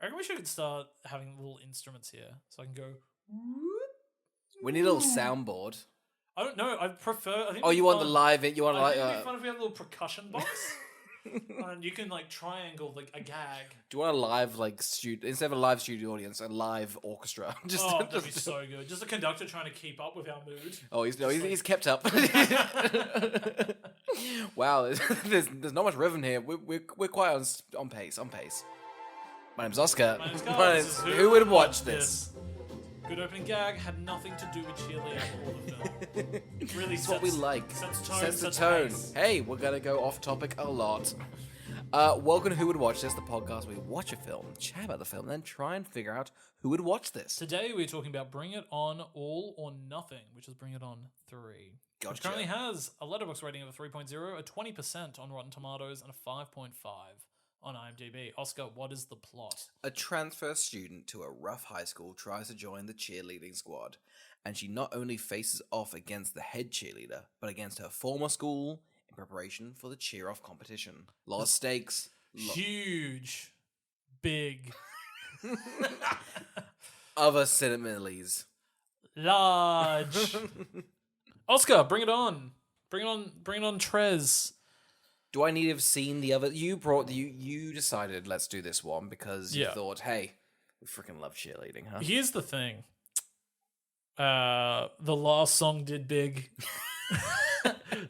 I reckon we should start having little instruments here, so I can go. We need a little soundboard. I don't know. I prefer. I think. Oh, you want the live? You want I like? think it'd be fun if we had a little percussion box, and you can like triangle like a gag. Do you want a live studio instead of a live studio audience, a live orchestra? That'd be so good. Just a conductor trying to keep up with our mood. Oh, he's kept up. Wow, there's not much rhythm here. We're quite on pace. My name's Oscar. My name's Carl. Who would watch this? Good opening gag, had nothing to do with cheerleading or the film. Really It's what we like. Sets the tone. tone. Pace. Hey, we're gonna go off topic a lot. Welcome to Who Would Watch This, the podcast where we watch a film, chat about the film, and then try and figure out who would watch this. Today we're talking about Bring It On All or Nothing, which is Bring It On 3. Gotcha. Which currently has a Letterboxd rating of a 3.0, a 20% on Rotten Tomatoes, and a 5.5 on IMDb. Oscar, what is the plot? A transfer student to a rough high school tries to join the cheerleading squad, and she not only faces off against the head cheerleader, but against her former school in preparation for the cheer-off competition. Lot of stakes. Huge. Big. Other cinemas. Large. Oscar, bring it on. Bring it on, Trez. Do I need to have seen the other? You decided let's do this one because you thought, hey, we freaking love cheerleading, huh? Here's the thing. The last song did big.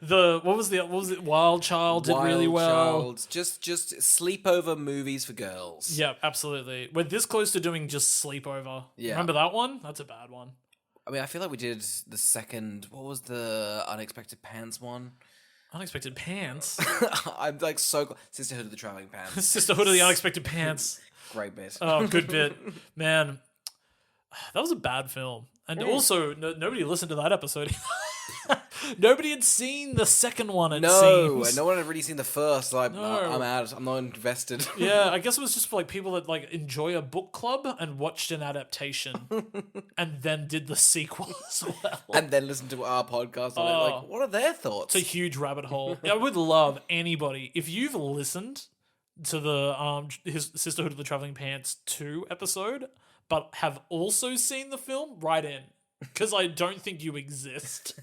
What was it? Wild Child did really well. Child. Just sleepover movies for girls. Yeah, absolutely. We're this close to doing just sleepover. Yeah. Remember that one? That's a bad one. I mean, I feel like we did the second. What was the Unexpected Pants one? Unexpected Pants. I'm Sisterhood of the Traveling Pants. Sisterhood of the Unexpected Pants. Great bit. Oh, good bit, man. That was a bad film, and also nobody listened to that episode. Nobody had seen the second one. It seems. And no one had really seen the first. So I'm No. out. I'm not invested. Yeah, I guess it was just for people that enjoy a book club and watched an adaptation, and then did the sequel as well. And then listen to our podcast on it. What are their thoughts? It's a huge rabbit hole. I would love anybody if you've listened to the his Sisterhood of the Traveling Pants 2 episode, but have also seen the film. Write in. Because I don't think you exist.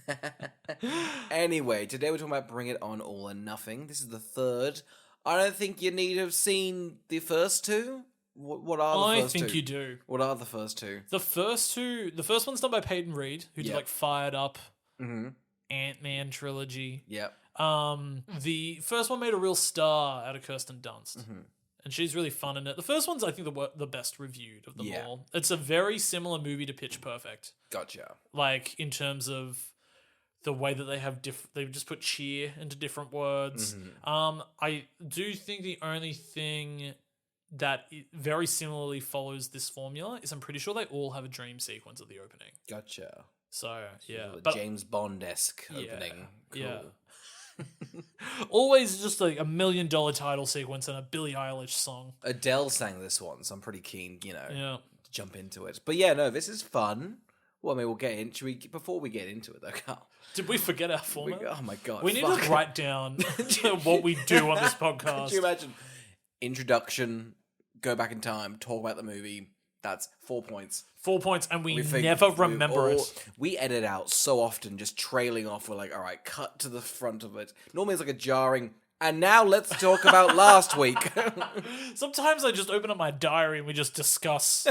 Anyway, today we're talking about Bring It On All or Nothing. This is the third. I don't think you need to have seen the first two. What are the first two? I think you do. What are the first two? The first one's done by Peyton Reed, who did Fired Up, Ant-Man trilogy. Yep. The first one made a real star out of Kirsten Dunst. And she's really fun in it. The first one's, I think, the best reviewed of them all. It's a very similar movie to Pitch Perfect. Gotcha. In terms of the way that they have they just put cheer into different words. I do think the only thing that very similarly follows this formula is I'm pretty sure they all have a dream sequence at the opening. Gotcha. So, yeah. James Bond-esque opening. Cool. Yeah. Always just a $1 million title sequence and a Billie Eilish song. Adele sang this one, so I'm pretty keen, to jump into it. But yeah, no, this is fun. Well, I mean, we'll get in. Before we get into it, though, Carl? Did we forget our format? Oh my god! We need to write down what we do on this podcast. Could you imagine? Introduction, go back in time, talk about the movie. That's 4 points. 4 points, and we never remember it. We edit out so often, just trailing off. We're like, all right, cut to the front of it. Normally it's like a jarring, and now let's talk about last week. Sometimes I just open up my diary and we just discuss.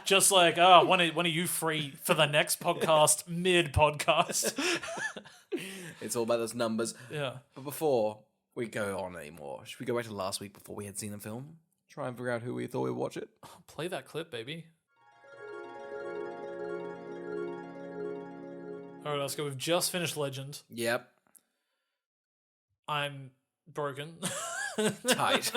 Just when are you free for the next podcast, mid-podcast? It's all about those numbers. Yeah. But before we go on anymore, should we go back to last week before we had seen the film? Try and figure out who we thought we'd watch it. Play that clip, baby. All right, Oscar, we've just finished Legend. Yep. I'm broken. Tight.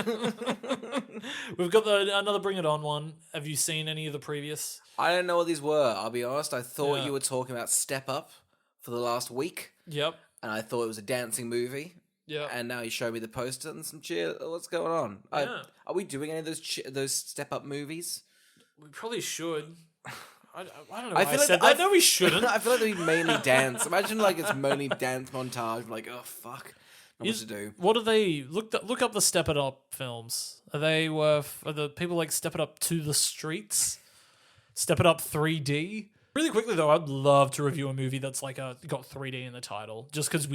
We've got another Bring It On one. Have you seen any of the previous? I don't know what these were. I'll be honest. I thought you were talking about Step Up for the last week. Yep. And I thought it was a dancing movie. Yeah. And now you show me the poster and some cheer. What's going on? Yeah. Are we doing any of those Step Up movies? We probably should. I don't know I why feel I said that. No, we shouldn't. I feel like we mainly dance. Imagine it's mainly dance montage. I'm like, oh, fuck. what to do. What are they? Look up the Step It Up films. Are the people like Step It Up to the Streets? Step It Up 3D? Really quickly though, I'd love to review a movie that's like got 3D in the title, just because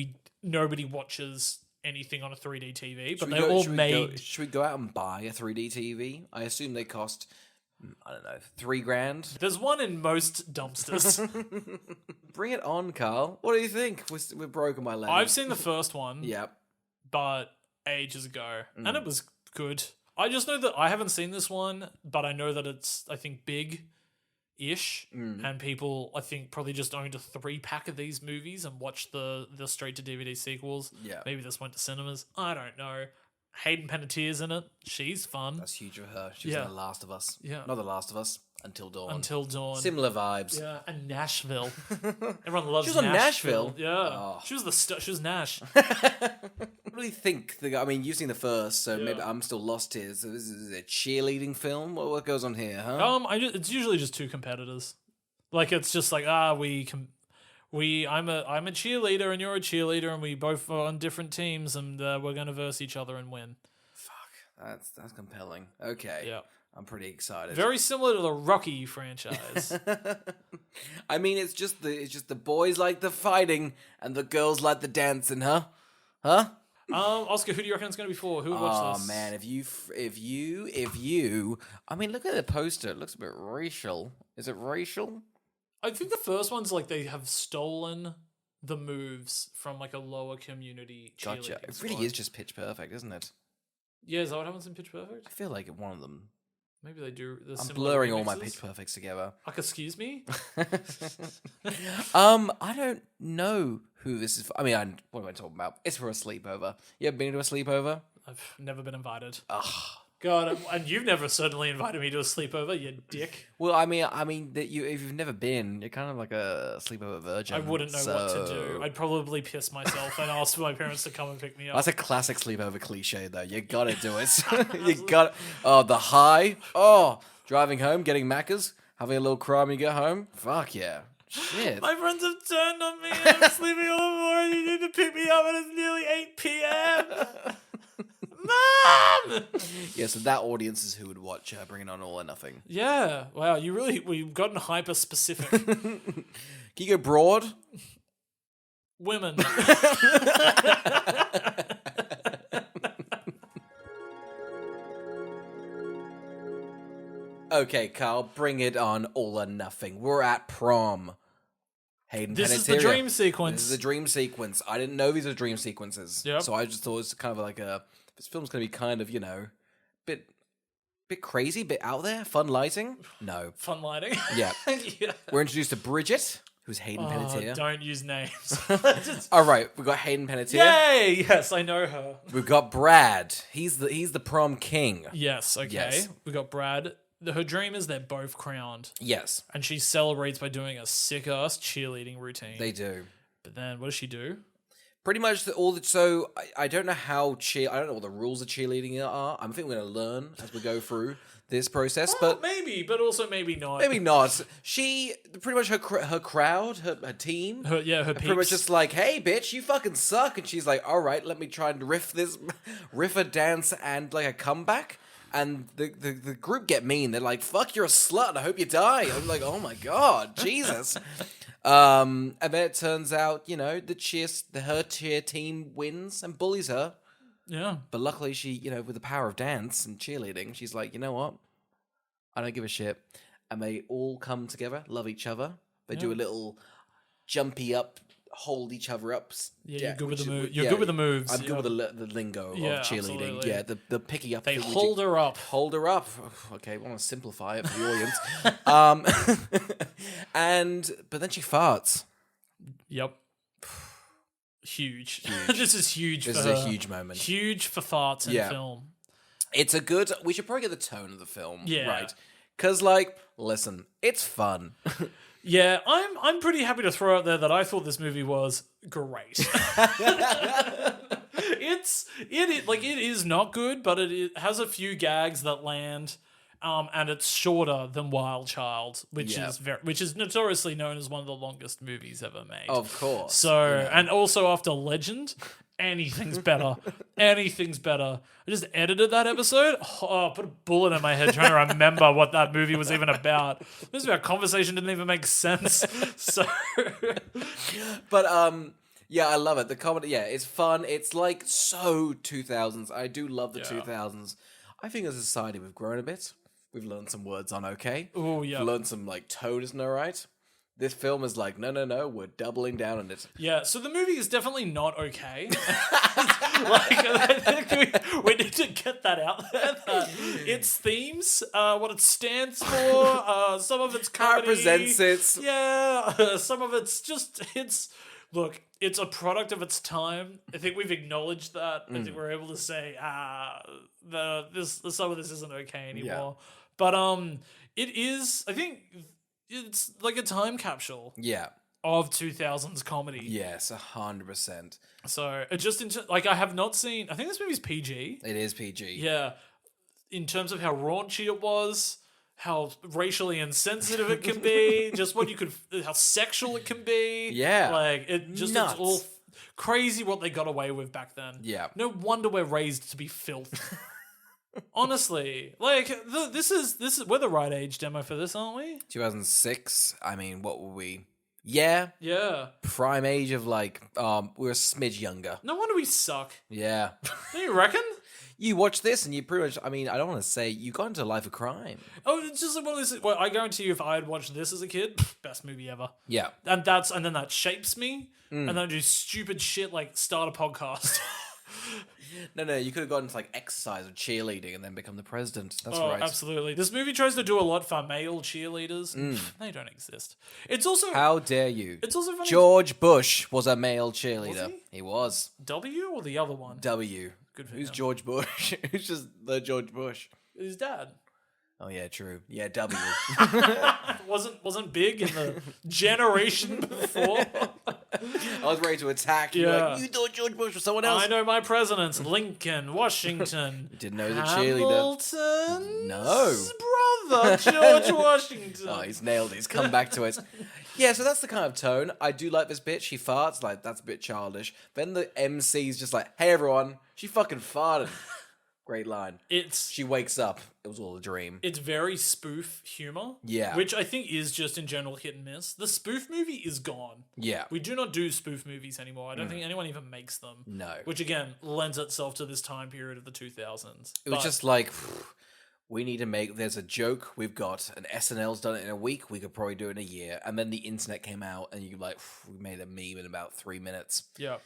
nobody watches anything on a 3D TV, but they're all made. Should we go out and buy a 3D TV? I assume they cost, I don't know, $3,000. There's one in most dumpsters. Bring it on, Carl. What do you think? We're broken my leg. I've seen the first one, Yep. but ages ago, and it was good. I just know that I haven't seen this one, but I know that it's, I think, big-ish, and people, I think, probably just owned a 3-pack of these movies and watched the straight-to-DVD sequels. Yeah. Maybe this went to cinemas. I don't know. Hayden Panettiere's in it. She's fun. That's huge for her. She was in The Last of Us. Yeah. Not The Last of Us. Until Dawn. Until Dawn. Similar vibes. Yeah, and Nashville. Everyone loves She was on Nashville? Yeah. Oh. She was Nash. What do you think? I mean, you've seen the first, so maybe I'm still lost here. So this is a cheerleading film? What goes on here, huh? It's usually just two competitors. Like, it's just like, I'm a cheerleader and you're a cheerleader and we both are on different teams and we're going to verse each other and win. Fuck. That's compelling. Okay. Yeah. I'm pretty excited. Very similar to the Rocky franchise. I mean, it's just the boys like the fighting and the girls like the dancing, huh? Huh? Oscar, who do you reckon it's going to be for? Who would watch this? Oh man, if you, I mean, look at the poster. It looks a bit racial. Is it racial? I think the first one's like they have stolen the moves from like a lower community cheerleading Gotcha. It squad. really is just Pitch Perfect, isn't it? Yeah, is that what happens in Pitch Perfect? I feel like one of them. Maybe they do. I'm blurring all my Pitch Perfects together. Excuse me? I don't know who this is for. I mean, what am I talking about? It's for a sleepover. You ever been to a sleepover? I've never been invited. Ugh. God, and you've never certainly invited me to a sleepover, you dick. Well, I mean that if you've never been, you're kind of like a sleepover virgin. I wouldn't know what to do. I'd probably piss myself and ask for my parents to come and pick me up. That's a classic sleepover cliche, though. You gotta do it. You got the high. Oh, driving home, getting Macca's, having a little cry when you get home. Fuck yeah. Shit. My friends have turned on me and I'm sleeping all the morning. You need to pick me up and it's nearly 8 p.m. Mom! Yeah, so that audience is who would watch Bring It On All or Nothing. Yeah. Wow, we've gotten hyper specific. Can you go broad? Women. Okay, Carl, Bring It On All or Nothing. We're at prom. Hayden This is the Panettiere. dream sequence. This is a dream sequence. I didn't know these were dream sequences. Yep. So I just thought it was kind of like this film's going to be kind of, bit crazy, bit out there, fun lighting. No. Fun lighting. Yeah. Yeah. We're introduced to Bridget, who's Hayden Oh, Panettiere. don't use names. All right, we've got Hayden Panettiere. Yay! Yes, I know her. We've got Brad. He's the prom king. Yes, okay. Yes. We got Brad. Her dream is they're both crowned. Yes, And she celebrates by doing a sick-ass cheerleading routine. they do. But then, what does she do? Pretty much so I don't know I don't know what the rules of cheerleading are. I think we're going to learn as we go through this process, but Maybe, but also maybe not. maybe not. She pretty much her crowd, her team, Her pretty peeps. much just like, hey bitch, you fucking suck, and she's like, all right, let me try and riff a dance and like a comeback. And the group get mean. They're like, fuck, you're a slut. I hope you die. I'm like, oh my God, Jesus. And then it turns out, her cheer team wins and bullies her. Yeah. But luckily she, with the power of dance and cheerleading, she's like, you know what? I don't give a shit. And they all come together, love each other. They do a little jumpy up, hold each other up. Yeah, you're good with the moves. You're good with the moves. I'm good with the lingo of cheerleading. Absolutely. Yeah, the picky up. They thing, hold her up. Hold her up. Okay, I want to simplify it for the audience. But then she farts. Yep. Huge. This is huge. This for is her. a huge moment. Huge for farts in film. It's we should probably get the tone of the film. Yeah. Right. Because, listen, it's fun. Yeah, I'm pretty happy to throw out there that I thought this movie was great. It is not good, but it has a few gags that land, and it's shorter than Wild Child, which is notoriously known as one of the longest movies ever made. Of course. So, and also after Legend, anything's better. Anything's better. I just edited that episode. Oh, put a bullet in my head trying to remember what that movie was even about. This conversation didn't even make sense. So, But yeah, I love it. The comedy, yeah, it's fun. It's like so 2000s. I do love the 2000s. I think as a society we've grown a bit. We've learned some words on okay. oh yeah, We've learned some like tone isn't alright. This film is like, no, we're doubling down on it. yeah. So the movie is definitely not okay. I think we need to get that out there. That its themes, what it stands for, some of it's How it comedy, presents it. yeah. Some of it's just Look, it's a product of its time. I think we've acknowledged that. I think we're able to say, some of this isn't okay anymore. Yeah. But it is. I think it's like a time capsule Yeah. of 2000s comedy. Yes, 100%. So it just I have not seen. I think this movie's PG. It is PG. Yeah, in terms of how raunchy it was, how racially insensitive it can be, just how sexual it can be. Yeah. like it just Nuts. it's all crazy what they got away with back then. Yeah. No wonder we're raised to be filth. Honestly, like this is we're the right age demo for this, aren't we? 2006. I mean, what were we? Yeah. Yeah. Prime age of like, we were a smidge younger. No wonder we suck. Yeah. Do you reckon? You watch this and you pretty much, I mean, I don't want to say you got into a life of crime. Oh, it's just like one of those. Well, I guarantee you, if I had watched this as a kid, best movie ever. Yeah. And then that shapes me, and then I do stupid shit like start a podcast. No, you could have gotten into like exercise or cheerleading and then become the president. That's right. Absolutely. This movie tries to do a lot for male cheerleaders. They don't exist. It's also How dare you? It's also funny. George Bush was a male cheerleader. Was he was. W or the other one? W. Good for Who's him. George Bush? Who's just the George Bush? His dad. Oh yeah, true. Yeah, W. wasn't big in the generation before. I was ready to attack you. Yeah. Like, you thought George Bush was someone else. I know my presidents: Lincoln, Washington. Didn't know the cheerleader. Hamilton's No. brother, George Washington. Oh, he's nailed it. He's come back to it. Yeah, so that's the kind of tone. I do like this bit. She farts, like, that's a bit childish. Then the MC's just like, hey, everyone, she fucking farted. Great line. She wakes up. It was all a dream. It's very spoof humor. Yeah. Which I think is just in general hit and miss. The spoof movie is gone. Yeah. We do not do spoof movies anymore. I don't think anyone even makes them. No. Which again lends itself to this time period of the 2000s. It was just like, we need to make, there's a joke we've got, and SNL's done it in a week, we could probably do it in a year. And then the internet came out, and you like, we made a meme in about 3 minutes. Yeah.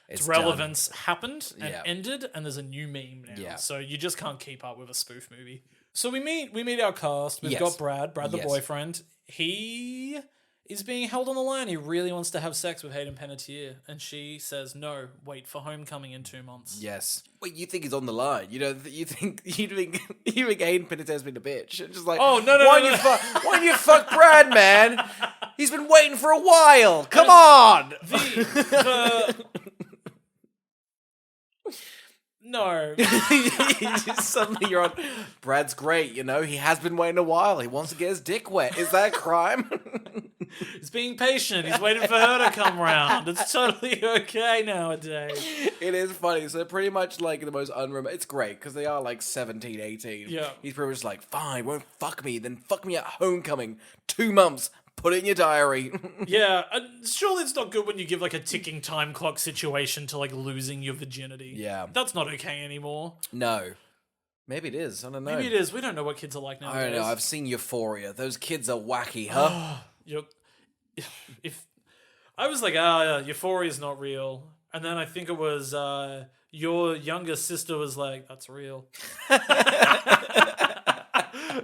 Its done. relevance happened and Yeah. ended, and there's a new meme now. Yeah. So you just can't keep up with a spoof movie. So we meet our cast. We've Yes. got Brad the Yes. boyfriend. He is being held on the line. He really wants to have sex with Hayden Panettiere, and she says no. Wait for homecoming in 2 months. Yes. Wait, you think he's on the line? You know, you think Hayden Panettiere's been a bitch? It's just like, Oh, no, why no, don't no. why don't you fuck Brad, man? He's been waiting for a while. Come on. No. Suddenly you're on. Brad's great, you know. He has been waiting a while. He wants to get his dick wet. Is that a crime? He's being patient. He's waiting for her to come round. It's totally okay nowadays. It is funny. So they're pretty much like the most unromantic. It's great because they are like 17, 18. Yeah. He's pretty much like, fine, won't fuck me. Then fuck me at homecoming. 2 months. Put it in your diary. Yeah, surely it's not good when you give like a ticking time clock situation to like losing your virginity. Yeah. That's not okay anymore. No. Maybe it is. I don't know. Maybe it is. We don't know what kids are like nowadays. I don't know. I've seen Euphoria. Those kids are wacky, huh? If I was like, Euphoria is not real, and then I think it was your younger sister was like, that's real.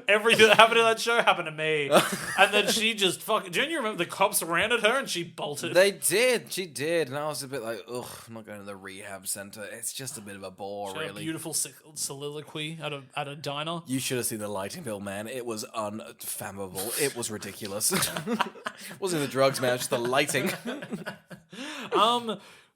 Everything that happened in that show happened to me. And then she just fucking... Do you remember the cops ran at her and she bolted? They did. She did. And I was a bit like, ugh, I'm not going to the rehab center. It's just a bit of a bore, She had really. a beautiful soliloquy at a diner. You should have seen the lighting bill, man. It was unfathomable. It was ridiculous. It wasn't the drugs, man. It was just the lighting.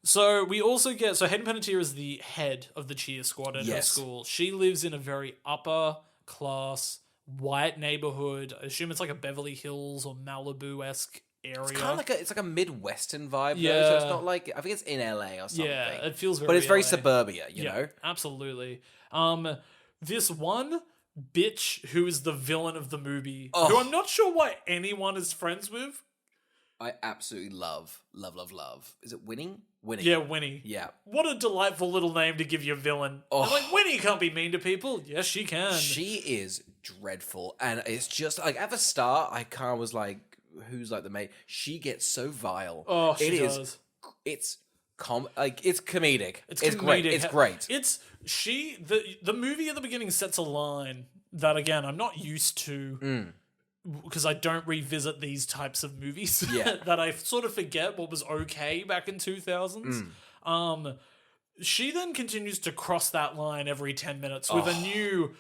So we also get... So Hayden Panettiere is the head of the cheer squad at her Yes. school. She lives in a very upper class, white neighborhood. I assume it's like a Beverly Hills or Malibu-esque area. It's kind of like a Midwestern vibe, though. So Yeah. it's not like, I think it's in LA or something. Yeah, it feels very but it's very LA. suburbia, you know? Absolutely. This one bitch who is the villain of the movie, Oh. who I'm not sure why anyone is friends with. I absolutely love. Is it Winnie? Winnie. Yeah, Winnie. Yeah. What a delightful little name to give your villain. Oh. And like, Winnie can't be mean to people. Yes, she can. She is dreadful. And it's just, like, at the start, I kind of was like, who's, like, the mate? She gets so vile. Oh, she does. It's comedic. It's Great. comedic. It's great. The movie at the beginning sets a line that, again, I'm not used to because I don't revisit these types of movies. Yeah. That I sort of forget what was okay back in 2000s. She then continues to cross that line every 10 minutes with a new,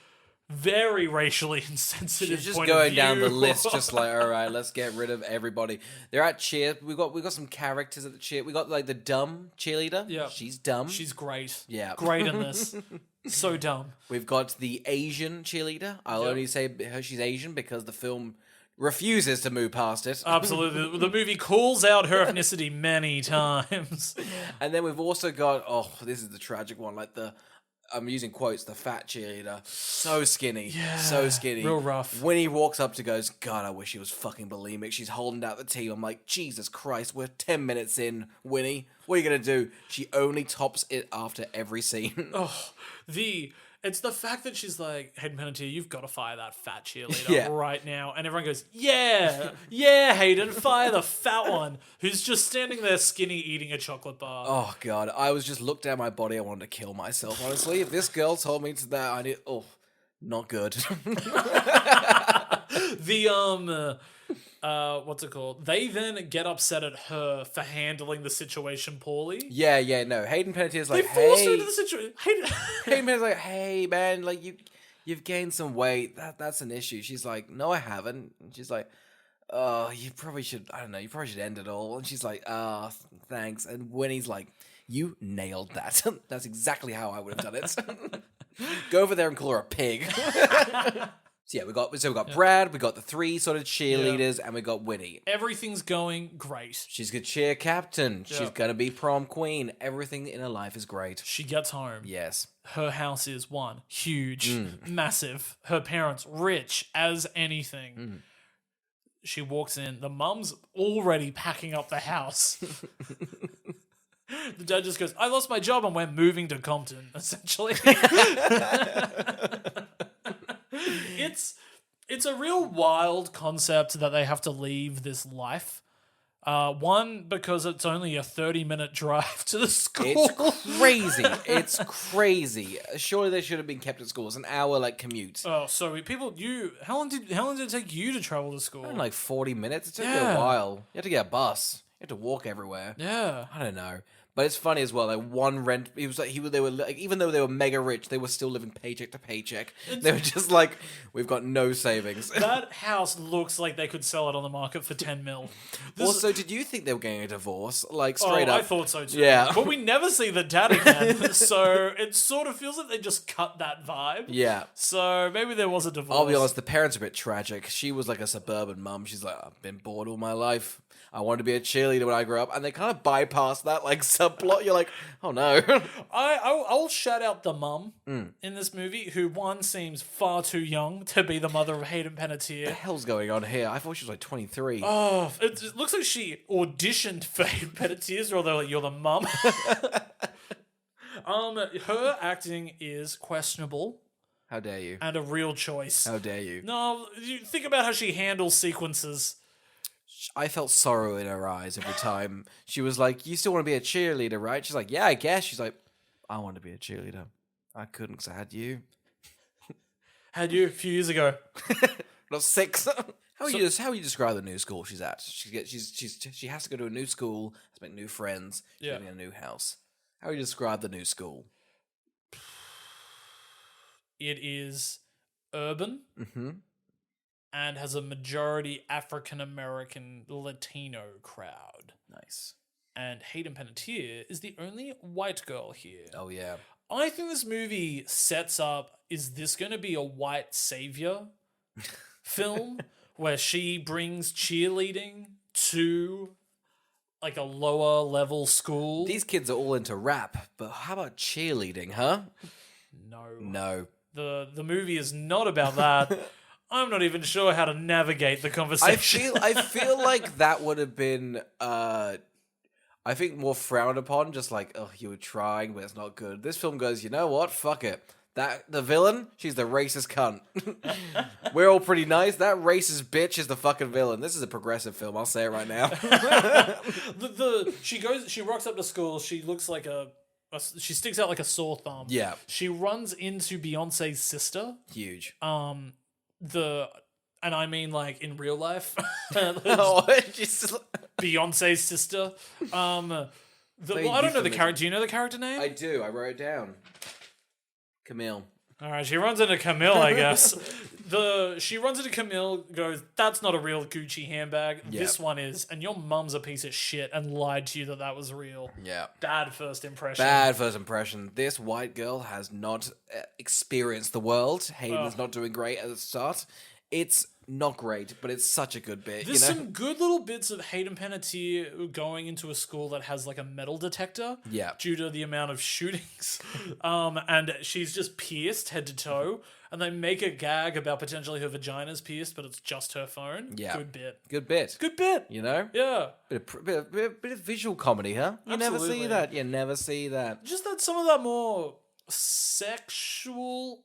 very racially insensitive She's just point of going view. down the list, just like, all right, let's get rid of everybody. They're at cheer. We got some characters at the cheer. We got like the dumb cheerleader. Yeah. She's dumb. She's great. Yeah. Great in this. So dumb. We've got the Asian cheerleader. I'll only say she's Asian because the film refuses to move past it. Absolutely. The movie calls out her ethnicity many times. And then we've also got, this is the tragic one, like I'm using quotes, the fat cheerleader. So skinny. Yeah, so skinny. real rough. When he walks up to goes, God, I wish he was fucking bulimic. She's holding out the team. I'm like, Jesus Christ, we're 10 minutes in, Winnie. What are you going to do? She only tops it after every scene. It's the fact that she's like, Hayden Panettiere, you've got to fire that fat cheerleader right now. And everyone goes, yeah, Hayden, fire the fat one who's just standing there skinny eating a chocolate bar. Oh, God. I was just looked at my body. I wanted to kill myself, honestly. If this girl told me to that, I need... Oh, not good. What's it called? They then get upset at her for handling the situation poorly. Yeah, no. Hayden Panettiere's like, They forced her into the situation. Hayden Panettiere's like, hey, man, like, you've gained some weight. That's an issue. She's like, no, I haven't. And she's like, oh, you probably should end it all. And she's like, thanks. And Winnie's like, you nailed that. That's exactly how I would have done it. Go over there and call her a pig. So we got Brad, we got the three sort of cheerleaders, and we got Winnie. Everything's going great. She's the cheer captain. Yeah. She's gonna be prom queen. Everything in her life is great. She gets home. Yes. Her house is one, huge, massive. Her parents, rich as anything. She walks in. The mum's already packing up the house. The dad just goes, I lost my job and we're moving to Compton, essentially. It's a real wild concept that they have to leave this life. One, because it's only a 30-minute drive to the school. It's crazy. It's crazy. Surely they should have been kept at school. It's an hour like commute. Oh, sorry. How long did it take you to travel to school? Like 40 minutes. It took me a while. You had to get a bus. You had to walk everywhere. Yeah. I don't know. But it's funny as well. Like one rent, they were like, even though they were mega rich, they were still living paycheck to paycheck. They were just like, we've got no savings. That house looks like they could sell it on the market for 10 mil. Also, did you think they were getting a divorce? Like straight up, I thought so too. Yeah, but we never see the dad again, so it sort of feels like they just cut that vibe. Yeah. So maybe there was a divorce. I'll be honest, the parents are a bit tragic. She was like a suburban mum. She's like, I've been bored all my life. I wanted to be a cheerleader when I grew up, and they kind of bypass that like subplot. You're like, oh no. I'll shout out the mum in this movie, who one seems far too young to be the mother of Hayden Panettiere. What the hell's going on here? I thought she was like 23. Oh, it looks like she auditioned for Hayden Panettiere's role. They're like, you're the mum. Her acting is questionable. How dare you? And a real choice. How dare you? No, you think about how she handles sequences. I felt sorrow in her eyes every time. She was like, you still want to be a cheerleader, right? She's like, yeah, I guess. She's like, I want to be a cheerleader. I couldn't because I had you. Had you a few years ago. Not 6. How would you describe the new school she's at? She has to go to a new school, has to make new friends, she's living in a new house. How would you describe the new school? It is urban. And has a majority African-American Latino crowd. Nice. And Hayden Panettiere is the only white girl here. Oh, yeah. I think this movie sets up, is this going to be a white savior film where she brings cheerleading to like a lower level school. These kids are all into rap, but how about cheerleading, huh? No. No. The movie is not about that. I'm not even sure how to navigate the conversation. I feel like that would have been I think more frowned upon, just like, oh, you were trying, but it's not good. This film goes, you know what? Fuck it. The villain, she's the racist cunt. We're all pretty nice. That racist bitch is the fucking villain. This is a progressive film, I'll say it right now. She rocks up to school, she looks like she sticks out like a sore thumb. Yeah. She runs into Beyonce's sister. Huge. And I mean like in real life. Beyonce's sister. I don't know the character. Do you know the character name? I do. I wrote it down. Camille. All right, she runs into Camille, I guess. She runs into Camille, goes, "That's not a real Gucci handbag. Yep. This one is, and your mum's a piece of shit and lied to you that was real." Yeah. Bad first impression. Bad first impression. This white girl has not experienced the world. Hayden's not doing great at the start. It's not great, but it's such a good bit. There's some good little bits of Hayden Panettiere going into a school that has like a metal detector. Yeah. Due to the amount of shootings. And she's just pierced head to toe. And they make a gag about potentially her vagina's pierced, but it's just her phone. Yeah. Good bit. Good bit. Good bit. You know? Yeah. Bit of visual comedy, huh? You never see that. You never see that. Just that some of that more sexual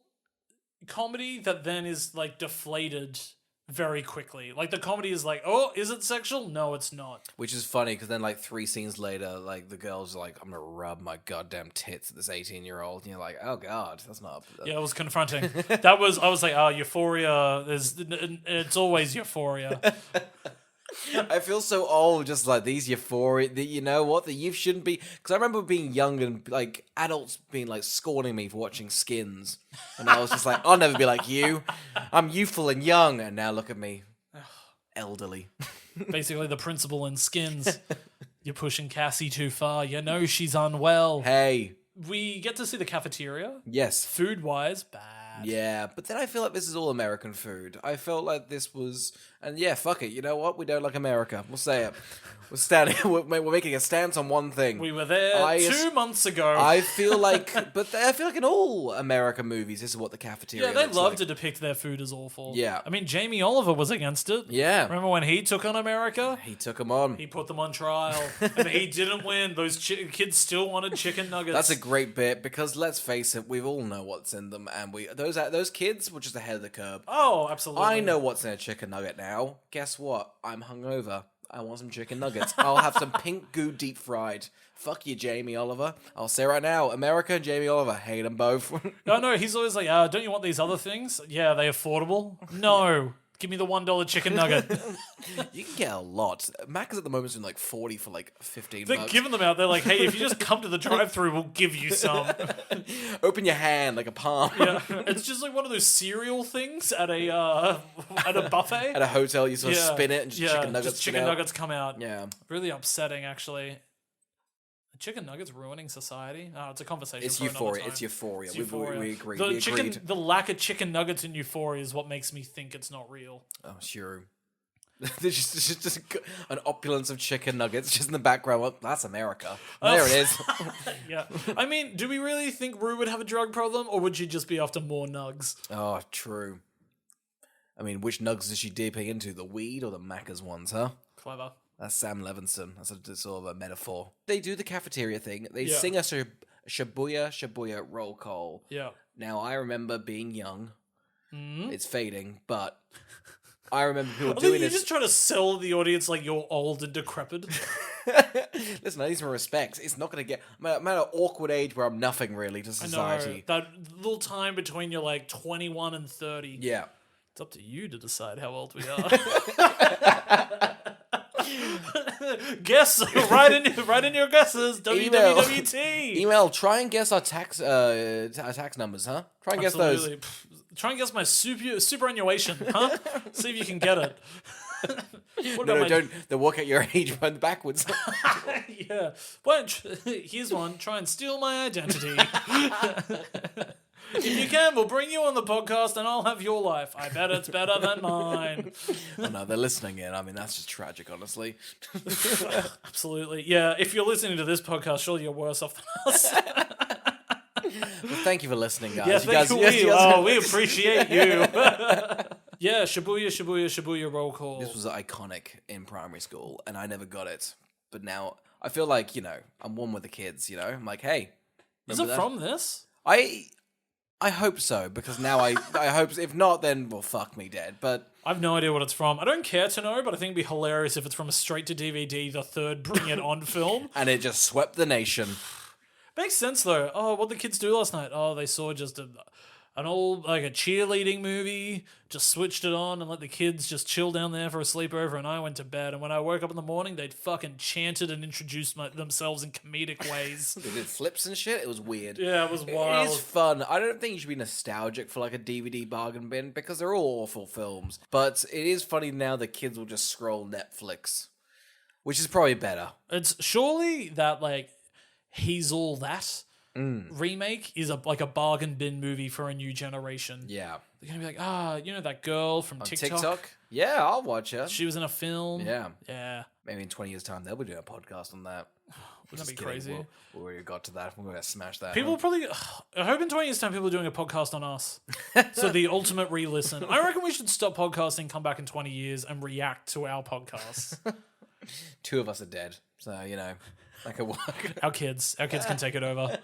comedy that then is like deflated very quickly. Like the comedy is like, oh, is it sexual? No, it's not. Which is funny because then like 3 scenes later, like the girl's like, I'm gonna rub my goddamn tits at this 18-year-old, and you're like, oh god, that's not. Yeah, it was confronting. I was like, oh, Euphoria. It's always Euphoria. I feel so old, just like these Euphoria. You know what? The youth shouldn't be. Because I remember being young and like adults being like scorning me for watching Skins, and I was just like, I'll never be like you. I'm youthful and young, and now look at me, elderly. Basically, the principal in Skins. You're pushing Cassie too far. You know she's unwell. Hey, we get to see the cafeteria. Yes. Food wise, bad. Yeah, but then I feel like this is all American food. I felt like this was, and yeah, fuck it. You know what? We don't like America. We'll say it. We're standing. We're making a stance on one thing. We were there 2 months ago. I feel like, I feel like in all American movies, this is what the cafeteria. Yeah, they looks love like. to depict their food as awful. Yeah. I mean, Jamie Oliver was against it. Yeah. Remember when he took on America? He took them on. He put them on trial. And he didn't win. Those kids still wanted chicken nuggets. That's a great bit because let's face it, we all know what's in them, and those kids were just ahead of the curve. Oh, absolutely. I know what's in a chicken nugget now. Guess what? I'm hungover. I want some chicken nuggets. I'll have some pink goo deep fried. Fuck you, Jamie Oliver. I'll say right now, America and Jamie Oliver, hate them both. No, he's always like, don't you want these other things? Yeah, are they affordable? No. Give me the $1 chicken nugget. You can get a lot. Macca's at the moment is doing like 40 for like 15 They're bucks. giving them out. They're like, hey, if you just come to the drive-thru, we'll give you some. Open your hand like a palm. Yeah, it's just like one of those cereal things at a buffet. At a hotel, you sort of spin it and just chicken nuggets just chicken nuggets come out. Yeah. Really upsetting, actually. Chicken nuggets ruining society? Oh, it's a conversation. It's for Euphoria. Time. It's Euphoria. It's Euphoria. We agree. The lack of chicken nuggets in Euphoria is what makes me think it's not real. Oh, sure. There's just an opulence of chicken nuggets just in the background. Well, that's America. There it is. Yeah. I mean, do we really think Rue would have a drug problem, or would she just be after more nugs? Oh, true. I mean, which nugs is she dipping into? The weed or the Macca's ones, huh? Clever. That's Sam Levinson. That's sort of a metaphor. They do the cafeteria thing. They sing a Shibuya roll call. Yeah. Now, I remember being young. Mm-hmm. It's fading, but I remember people doing this. You're just trying to sell the audience like you're old and decrepit. Listen, I need some respect. It's not going to get... I'm at an awkward age where I'm nothing really to society. I know. That little time between you're like 21 and 30. Yeah. It's up to you to decide how old we are. Guess write in your guesses. WWT. Email. Try and guess our tax numbers, huh? Try and guess those. Try and guess my superannuation, huh? See if you can get it. Don't. They'll work out your age run backwards. Yeah. Here's one. Try and steal my identity. If you can, we'll bring you on the podcast and I'll have your life. I bet it's better than mine. Oh no, they're listening in. I mean, that's just tragic, honestly. Absolutely. Yeah, if you're listening to this podcast, surely you're worse off than us. Well, thank you for listening, guys. Yeah, we guys appreciate you. Yeah, Shibuya, Shibuya, Shibuya roll call. This was iconic in primary school, and I never got it. But now I feel like, I'm one with the kids, I'm like, hey. Is it from this? I hope so, because now I hope, if not, then, well, fuck me dead. But I've no idea what it's from. I don't care to know, but I think it'd be hilarious if it's from a straight-to-DVD, the third Bring It On film. And it just swept the nation. Makes sense, though. Oh, what'd the kids do last night? Oh, they saw just an old, like a cheerleading movie, just switched it on and let the kids just chill down there for a sleepover, and I went to bed. And when I woke up in the morning, they'd fucking chanted and introduced themselves in comedic ways. They did flips and shit. It was weird. Yeah, it was wild. It is fun. I don't think you should be nostalgic for like a DVD bargain bin, because they're all awful films. But it is funny now that kids will just scroll Netflix, which is probably better. It's surely that, like, He's All That remake is like a bargain bin movie for a new generation. Yeah. They're going to be like, that girl from TikTok? Yeah, I'll watch her. She was in a film. Yeah. Yeah. Maybe in 20 years' time, they'll be doing a podcast on that. Wouldn't that be crazy? We already got to that. We're going to smash that. People probably... I hope in 20 years' time people are doing a podcast on us. So the ultimate re-listen. I reckon we should stop podcasting, come back in 20 years, and react to our podcasts. 2 of us are dead. So, that could work. Our kids can take it over.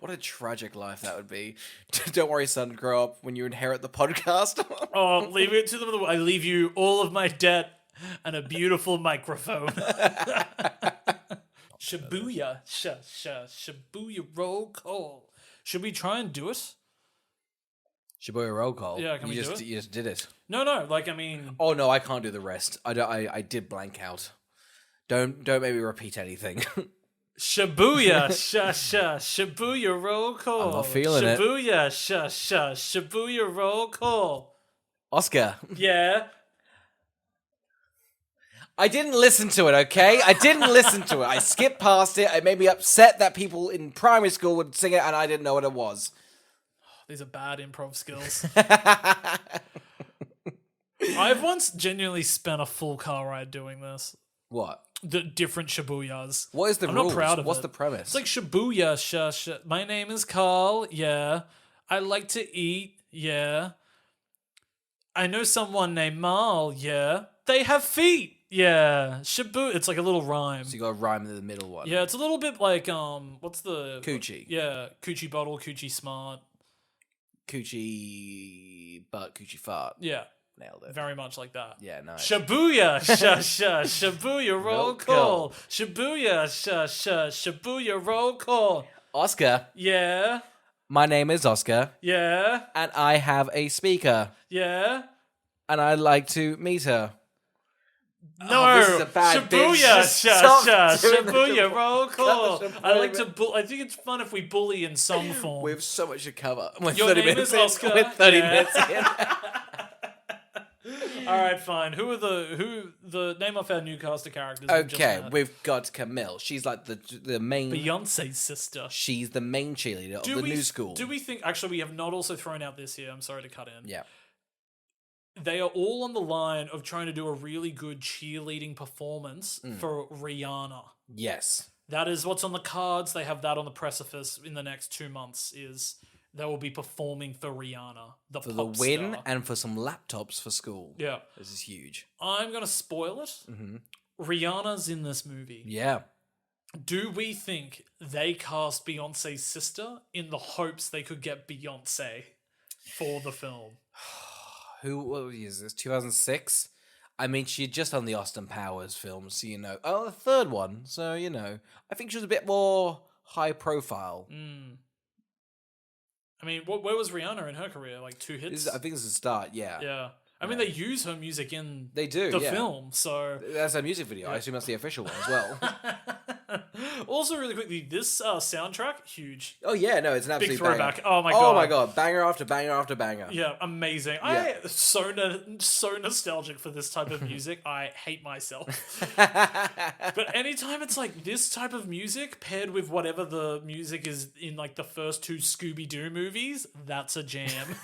What a tragic life that would be. Don't worry, son, grow up when you inherit the podcast. Oh, leave it to them. I leave you all of my debt and a beautiful microphone. Shibuya. Shibuya roll call. Should we try and do it? Shibuya roll call. Yeah, can we do it? You just did it. No, like, I mean... Oh, no, I can't do the rest. I did blank out. Don't make me repeat anything. Shibuya, Shibuya roll call. I'm not feeling it. Shibuya, Shibuya roll call. Oscar. Yeah. I didn't listen to it, okay? I didn't listen to it. I skipped past it. It made me upset that people in primary school would sing it and I didn't know what it was. These are bad improv skills. I've once genuinely spent a full car ride doing this. What? The different Shibuyas. What is the I'm rules? not proud of What's it. the premise? It's like Shibuya, my name is Carl, yeah. I like to eat, yeah. I know someone named Mal, yeah. They have feet, yeah. Shibuya, it's like a little rhyme. So you got a rhyme in the middle one. Yeah, it's a little bit like, what's the... Coochie. Yeah, Coochie bottle, Coochie smart. Coochie butt, coochie fart. Yeah. Nailed it. Very much like that. Yeah, nice. Shibuya, Shibuya roll Roll call. call. Shibuya, Shibuya roll call. Oscar. Yeah, My name is Oscar. yeah, And I have a speaker. yeah. And I'd like to meet her. No, Oh, this is a bad bitch. Shibuya, Just stop doing Shibuya the- roll call. Gosh, I like to. I think it's fun if we bully in some form. We have so much to cover. We're Your 30 name minutes is in. Oscar. We're 30 Yeah. minutes in. All right, fine. Who the name of our new cast of characters? we've just Okay, met? we've got Camille. She's like the main... Beyonce's sister. She's the main cheerleader of the new school. Do we think? Actually, we have not also thrown out this here. I'm sorry to cut in. Yeah. They are all on the line of trying to do a really good cheerleading performance for Rihanna. Yes. That is what's on the cards. They have that on the precipice in the next 2 months. Is they will be performing for Rihanna, For the pop win star. and for some laptops for school. Yeah, This is huge. I'm gonna spoil it. Rihanna's in this movie. Yeah. Do we think they cast Beyonce's sister in the hopes they could get Beyonce for the film? What is this? 2006? I mean, she had just done the Austin Powers film, so Oh, the third one. So, I think she was a bit more high profile. I mean, where was Rihanna in her career? Like 2 hits? I think this is the start, yeah. Yeah. I mean, they use her music in They do, the yeah. film, so... That's a music video. I assume that's the official one as well. Also, really quickly, this soundtrack, huge. Oh yeah, no, it's an Big absolute throwback. banger. Oh my Oh god. my god, banger after banger after banger. Yeah, amazing. Yeah. I so nostalgic for this type of music. I hate myself. But anytime it's like this type of music paired with whatever the music is in like the first two Scooby-Doo movies, that's a jam.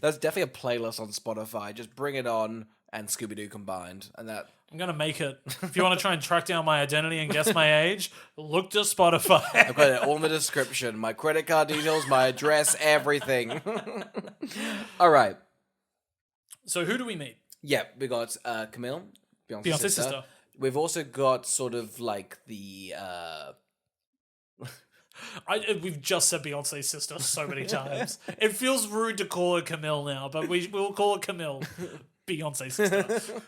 That's definitely a playlist on Spotify. Just bring it on and Scooby-Doo combined, and that. I'm gonna make it. If you want to try and track down my identity and guess my age, look to Spotify. I've got it all in the description. My credit card details, my address, everything. All right. So who do we meet? Yeah, we got Camille, Beyonce's Beyonce's sister. sister. We've also got sort of like the... We've just said Beyonce's sister so many times. It feels rude to call her Camille now, but we'll call her Camille. Beyonce's sister.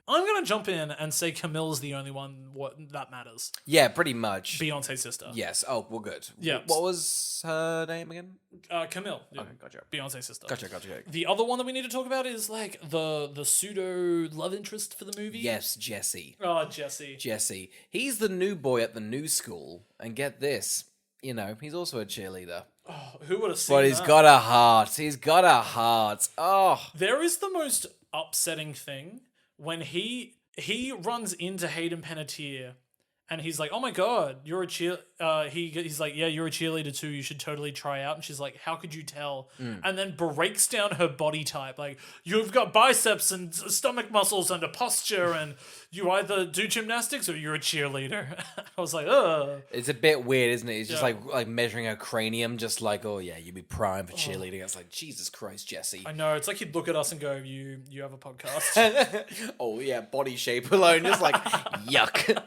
I'm gonna jump in and say Camille's the only one that matters. Yeah, pretty much. Beyonce's sister. Yes. Oh, well, good. Yeah. What was her name again? Camille. Yeah. Okay, gotcha. Beyonce's sister. Gotcha. The other one that we need to talk about is like the pseudo love interest for the movie. Yes, Jesse. Oh, Jesse. Jesse. He's the new boy at the new school. And get this, he's also a cheerleader. Oh, who would have seen But he's that? got a heart. He's got a heart. Oh. There is the most upsetting thing when he runs into Hayden Panettiere and he's like, "Oh my god, you're a cheer." He's like, "Yeah, you're a cheerleader too. You should totally try out." And she's like, "How could you tell?" And then breaks down her body type, like, "You've got biceps and stomach muscles and a posture, and you either do gymnastics or you're a cheerleader." I was like, "Ugh." It's a bit weird, isn't it? It's just Yeah. like measuring her cranium, just like, oh yeah, you'd be prime for cheerleading. It's like, Jesus Christ, Jesse. I know, it's like he'd look at us and go, "You have a podcast." Oh yeah, body shape alone, just like, yuck.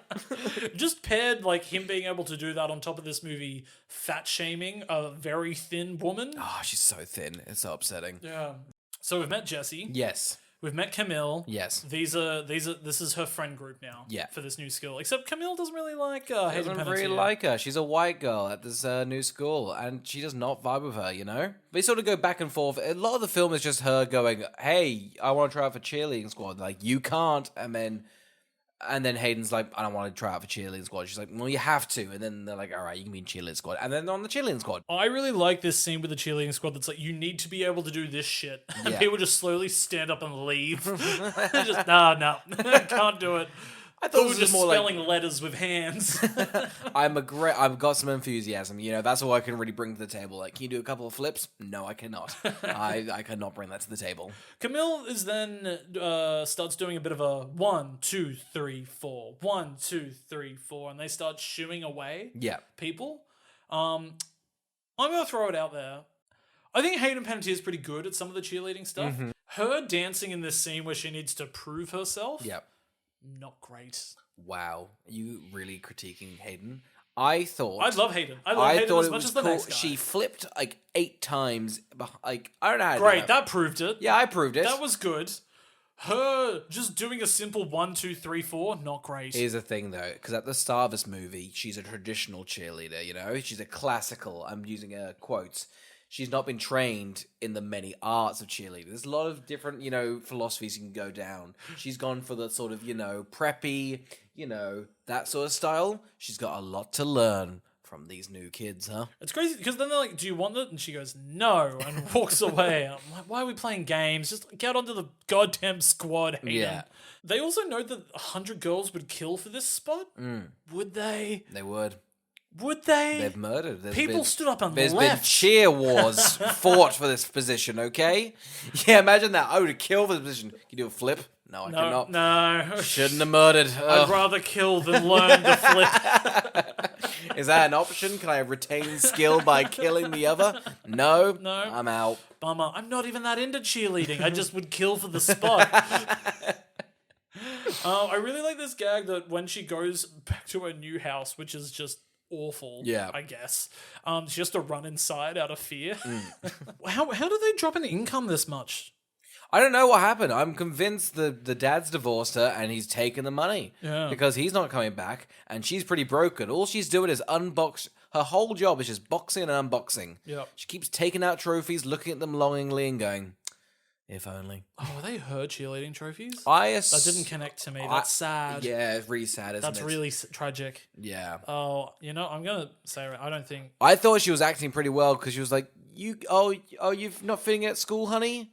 Just paired like him being able to do that on top of this movie fat shaming a very thin woman. Oh, she's so thin. It's so upsetting. Yeah. So we've met Jesse. Yes. We've met Camille. Yes. This is her friend group now. Yeah. For this new school. Except Camille doesn't really like Hayden Doesn't really Panettiere. like her. She's a white girl at this new school, and she does not vibe with her, They sort of go back and forth. A lot of the film is just her going, "Hey, I want to try out for cheerleading squad." Like, you can't. And then Hayden's like, "I don't want to try out for cheerleading squad." She's like, "Well, you have to." And then they're like, "All right, you can be in cheerleading squad." And then they're on the cheerleading squad. I really like this scene with the cheerleading squad that's like, you need to be able to do this shit. And Yeah. people just slowly stand up and leave. Just, no, can't do it. I thought it Ooh, was just more spelling letters with hands. I've got some enthusiasm. That's all I can really bring to the table. Like, can you do a couple of flips? No, I cannot. I cannot bring that to the table. Camille is then starts doing a bit of a 1, 2, 3, 4, 1, 2, 3, 4, and they start shooing away Yeah. people. I'm gonna throw it out there. I think Hayden Panettiere is pretty good at some of the cheerleading stuff. Mm-hmm. Her dancing in this scene where she needs to prove herself, Yeah. not great. Wow. Are you really critiquing Hayden? I thought. I love Hayden. I love Hayden thought as it much was as the cool. next guy. She flipped like 8 times. Like, I don't know how to do Great, that. that proved it. Yeah, I proved it. That was good. Her just doing a simple 1, 2, 3, 4, not great. Here's the thing, though, because at the start of this movie, she's a traditional cheerleader, She's a classical, I'm using quotes. She's not been trained in the many arts of cheerleading. There's a lot of different, philosophies you can go down. She's gone for the sort of, preppy, that sort of style. She's got a lot to learn from these new kids, huh? It's crazy because then they're like, "Do you want it?" And she goes, "No," and walks away. I'm like, "Why are we playing games? Just get onto the goddamn squad." Hayden. Yeah. They also know that 100 girls would kill for this spot. Would they? They would. Would they? They've murdered. People stood up and There's left. been cheer wars fought for this position, okay? Yeah, imagine that. I would kill for this position. Can you do a flip? No, I cannot. No. Shouldn't have murdered. I'd Ugh. rather kill than learn to flip. Is that an option? Can I retain skill by killing the other? No. No. I'm out. Bummer. I'm not even that into cheerleading. I just would kill for the spot. I really like this gag that when she goes back to her new house, which is just awful, Yeah. I guess, she has to run inside out of fear. How do they drop an income this much? I don't know what happened. I'm convinced the dad's divorced her and he's taken the money. Yeah. Because he's not coming back and she's pretty broken. All she's doing is unbox. Her whole job is just boxing and unboxing. Yep. She keeps taking out trophies, looking at them longingly and going, If only. Oh, were they her cheerleading trophies? That That didn't connect to me. That's sad. Yeah, it's really sad, isn't That's it? really tragic. Yeah. Oh, I'm gonna say I don't think. I thought she was acting pretty well because she was like, you've not fitting at school, honey?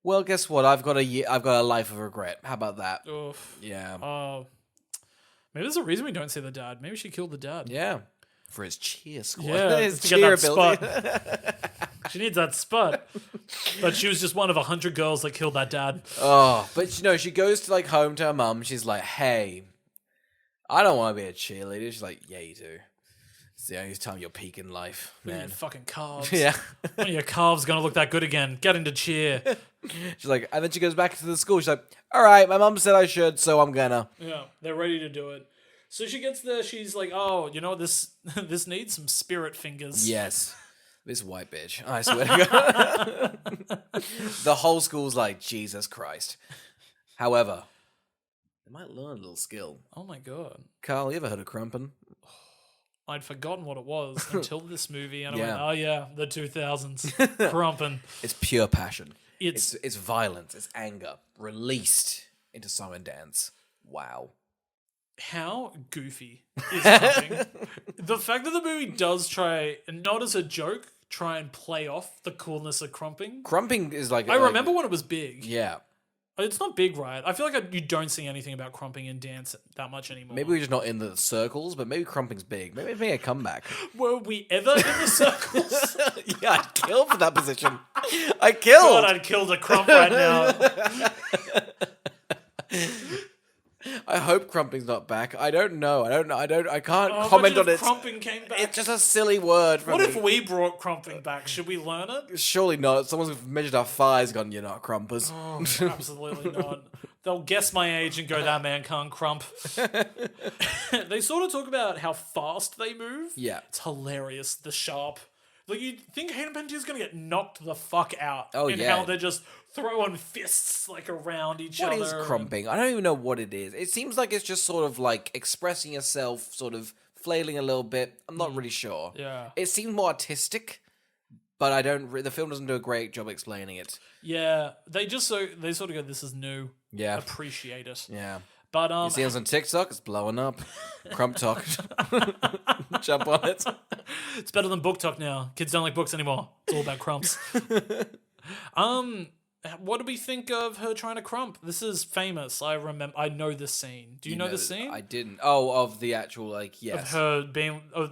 Well, guess what? I've got a life of regret. How about that? Oof. Yeah. Oh, maybe there's a reason we don't see the dad. Maybe she killed the dad. Yeah. For his cheer squad. Yeah, his to get that cheer ability. She needs that spot. But she was just one of 100 girls that killed that dad. Oh, but she goes to like home to her mum. She's like, "Hey, I don't want to be a cheerleader." She's like, "Yeah, you do. It's the only time you're peaking life, Look at man." your fucking calves. Yeah. When are your calves gonna look that good again? Get into cheer. She's like, and then she goes back to the school. She's like, "All right, my mum said I should, so I'm gonna." Yeah, they're ready to do it. So she gets there. She's like, "Oh, you know this. This needs some spirit fingers." Yes. This white bitch. I swear to God. The whole school's like, Jesus Christ. However, they might learn a little skill. Oh my god. Carl, you ever heard of Crumping? I'd forgotten what it was until this movie, and I Yeah. went, "Oh yeah, the 2000s, Crumping." It's pure passion. It's It's violence. It's anger released into song and dance. Wow. how goofy is Crumping? The fact that the movie does try, and not as a joke, try and play off the coolness of Crumping. Crumping is like... I remember when it was big. Yeah. It's not big, right? I feel like you don't see anything about Crumping in dance that much anymore. Maybe we're just not in the circles, but maybe Crumping's big. Maybe it's making a comeback. Were we ever in the circles? Yeah, I'd kill for that position. I killed. God, I'd killed a Crump right now. I hope Crumping's not back. I don't know. I can't Oh, comment imagine on if it. Crumping came back. It's just a silly word from What me. if we brought Crumping back? Should we learn it? Surely not. Someone's measured our thighs gone, you're not crumpers. Oh, absolutely not. They'll guess my age and go, that man can't crump. They sort of talk about how fast they move. Yeah. It's hilarious. The sharp. Like, you'd think Hayden Panettiere's going to get knocked the fuck out. Oh, in yeah. how they're just throwing fists, like, around each What other. is crumping? I don't even know what it is. It seems like it's just sort of like expressing yourself, sort of flailing a little bit. I'm not really sure. Yeah. It seems more artistic, but I don't. The film doesn't do a great job explaining it. Yeah. They sort of go, this is new. Yeah. Appreciate it. Yeah. But, You see us on TikTok? It's blowing up. Crump talk. Jump on it. it's better than book talk now. Kids don't like books anymore. It's all about crumps. What do we think of her trying to crump? This is famous. I know this scene. Do you know the scene? I didn't. Oh, of the actual, like, yes. Her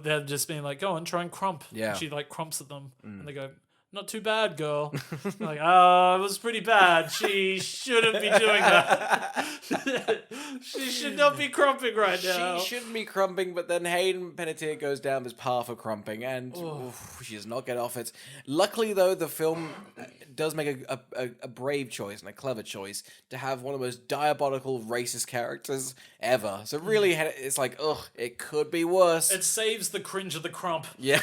they're just being like, go and try and crump. Yeah. And she like crumps at them, and they go, not too bad, girl. They're like, oh, it was pretty bad. She shouldn't be doing that. She should not be crumping right now. She shouldn't be crumping, but then Hayden Panettiere goes down this path of crumping, and she does not get off it. Luckily, though, the film does make a brave choice and a clever choice to have one of the most diabolical racist characters ever. So really, it's like, it could be worse. It saves the cringe of the crump. Yeah.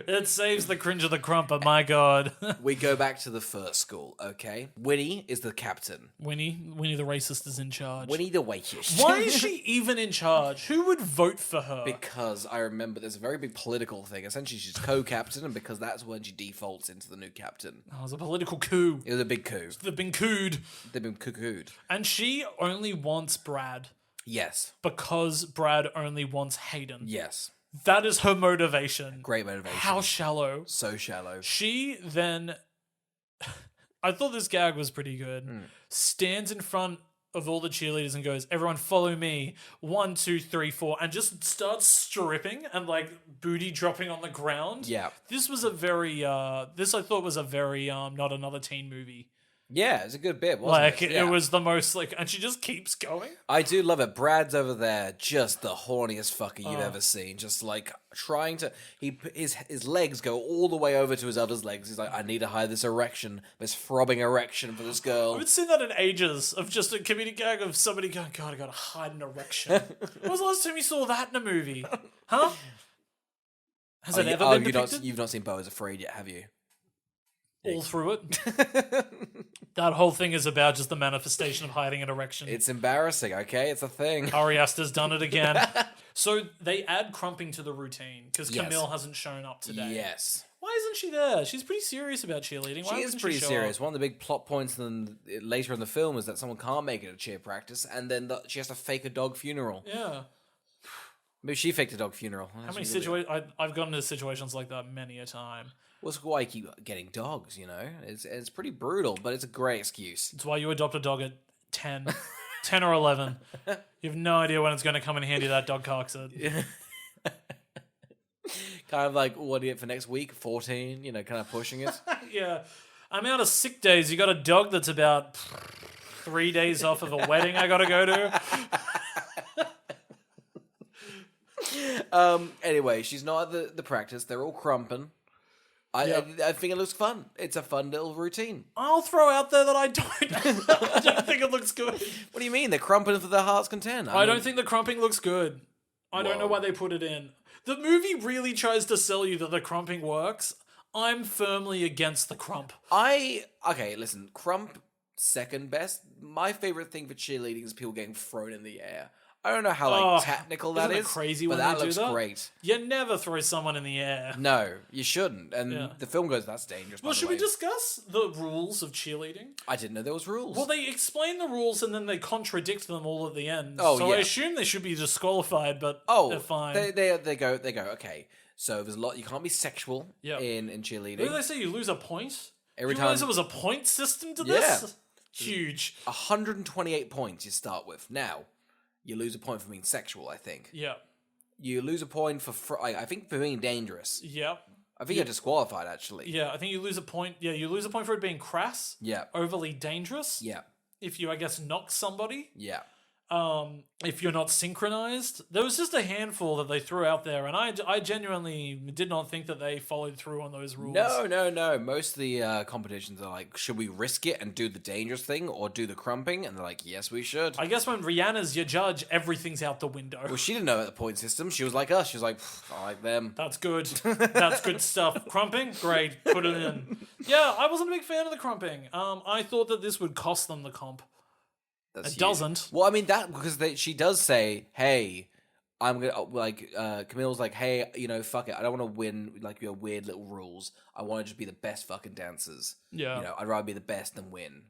It saves the cringe of the crump, but my god. We go back to the first school, okay? Winnie is the captain. Winnie the racist is in charge. Winnie the waitress. Why is she even in charge? Who would vote for her? Because I remember there's a very big political thing. Essentially, she's co-captain, and because that's when she defaults into the new captain. Oh, it was a political coup. It was a big coup. They've been cooed. They've been cuckooed. And she only wants Brad Yes. because Brad only wants Hayden. Yes. That is her motivation. Great motivation. How shallow. So shallow. She then, I thought this gag was pretty good, stands in front of all the cheerleaders and goes, everyone follow me, 1, 2, 3, 4, and just starts stripping and like booty dropping on the ground. Yeah. This was a very, this I thought was a very, not another teen movie. Yeah, it's a good bit, wasn't Like, it? it Yeah. was the most, like, and she just keeps going. I do love it. Brad's over there, just the horniest fucker you've ever seen. Just like trying to, his legs go all the way over to his other legs. He's like, I need to hide this erection, this throbbing erection for this I girl. haven't seen that in ages, of just a comedic gag of somebody going, God, I gotta hide an erection. When was the last time you saw that in a movie? Huh? Has it ever been depicted? You've not seen Beau is Afraid yet, have you? All through it? That whole thing is about just the manifestation of hiding an erection. It's embarrassing, okay? It's a thing. Ari Aster's done it again. So they add crumping to the routine, because Yes. Camille hasn't shown up today. Yes. Why isn't she there? She's pretty serious about cheerleading. Why She is wouldn't pretty show serious. up? One of the big plot points later in the film is that someone can't make it to cheer practice, and then she has to fake a dog funeral. Yeah. Maybe she faked a dog funeral. How many situations? I've gotten into situations like that many a time. Well, it's why I keep getting dogs, you know? It's pretty brutal, but it's a great excuse. It's why you adopt a dog at 10. 10 or 11. You have no idea when it's going to come in handy, that dog carks it. Kind of like, what do you get for next week? 14, you know, kind of pushing it. Yeah. I'm out of sick days. You got a dog that's about 3 days off of a wedding I got to go to. Anyway, she's not at the practice. They're all crumping. I think it looks fun. It's a fun little routine. I'll throw out there that I don't think it looks good. What do you mean? They're crumping for their heart's content. I don't think the crumping looks good. I don't know why they put it in. The movie really tries to sell you that the crumping works. I'm firmly against the crump. Okay, listen, crump, second best. My favorite thing for cheerleading is people getting thrown in the air. I don't know how technical that is, crazy but when that they looks do that? great. You never throw someone in the air. No, you shouldn't. And the film goes, that's dangerous. Well, should we discuss the rules of cheerleading? I didn't know there was rules. Well, they explain the rules and then they contradict them all at the end. Oh, so yeah. I assume they should be disqualified, but they're fine. They go, okay. So there's a lot, you can't be sexual in cheerleading. What did they say? You lose a point? Every you time. realize there was a point system to this? Yeah. Huge. 128 points you start with. Now, you lose a point for being sexual, I think. Yeah. You lose a point for, I think, for being dangerous. Yeah. I think you're disqualified, actually. Yeah, I think you lose a point. Yeah, you lose a point for it being crass. Yeah. Overly dangerous. Yeah. If you, I guess, knock somebody. Yeah. If you're not synchronized. There was just a handful that they threw out there, and I genuinely did not think that they followed through on those rules. No. Most of the competitions are like, should we risk it and do the dangerous thing or do the crumping? And they're like, yes, we should. I guess when Rihanna's your judge, everything's out the window. Well, she didn't know about the point system. She was like us. She was like, I like them. That's good. That's good stuff. Crumping? Great. Put it in. Yeah, I wasn't a big fan of the crumping. I thought that this would cost them the comp. It doesn't. Well, I mean, because she does say, hey, I'm gonna Camille's like, hey, you know, fuck it, I don't want to win like your weird little rules. I want to just be the best fucking dancers. Yeah, you know, I'd rather be the best than win.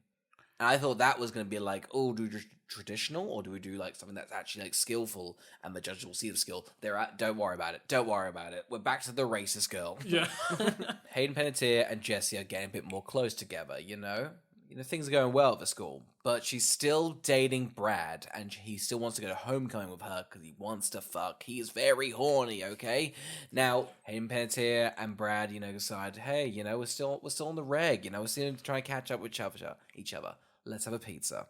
And I thought that was gonna be like, oh, do we do traditional or do we do like something that's actually like skillful and the judges will see the skill. Don't worry about it. Don't worry about it. We're back to the racist girl. Yeah. Hayden Panettiere and Jessie are getting a bit more close together. You know, things are going well at the school, but she's still dating Brad, and he still wants to go to homecoming with her because he wants to fuck. He is very horny, okay? Now, Hayden Panettiere and Brad, you know, decide, hey, you know, we're still on the reg, you know, we're still trying to catch up with each other. Let's have a pizza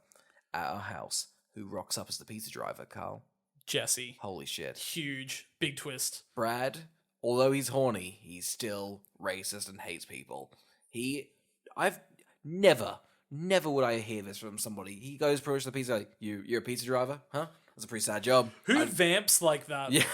at our house. Who rocks up as the pizza driver, Carl? Jesse. Holy shit. Huge. Big twist. Brad, although he's horny, he's still racist and hates people. I've never would I hear this from somebody. He goes pretty much to the pizza, like, you're a pizza driver? Huh? That's a pretty sad job. Who vamps like that? Yeah.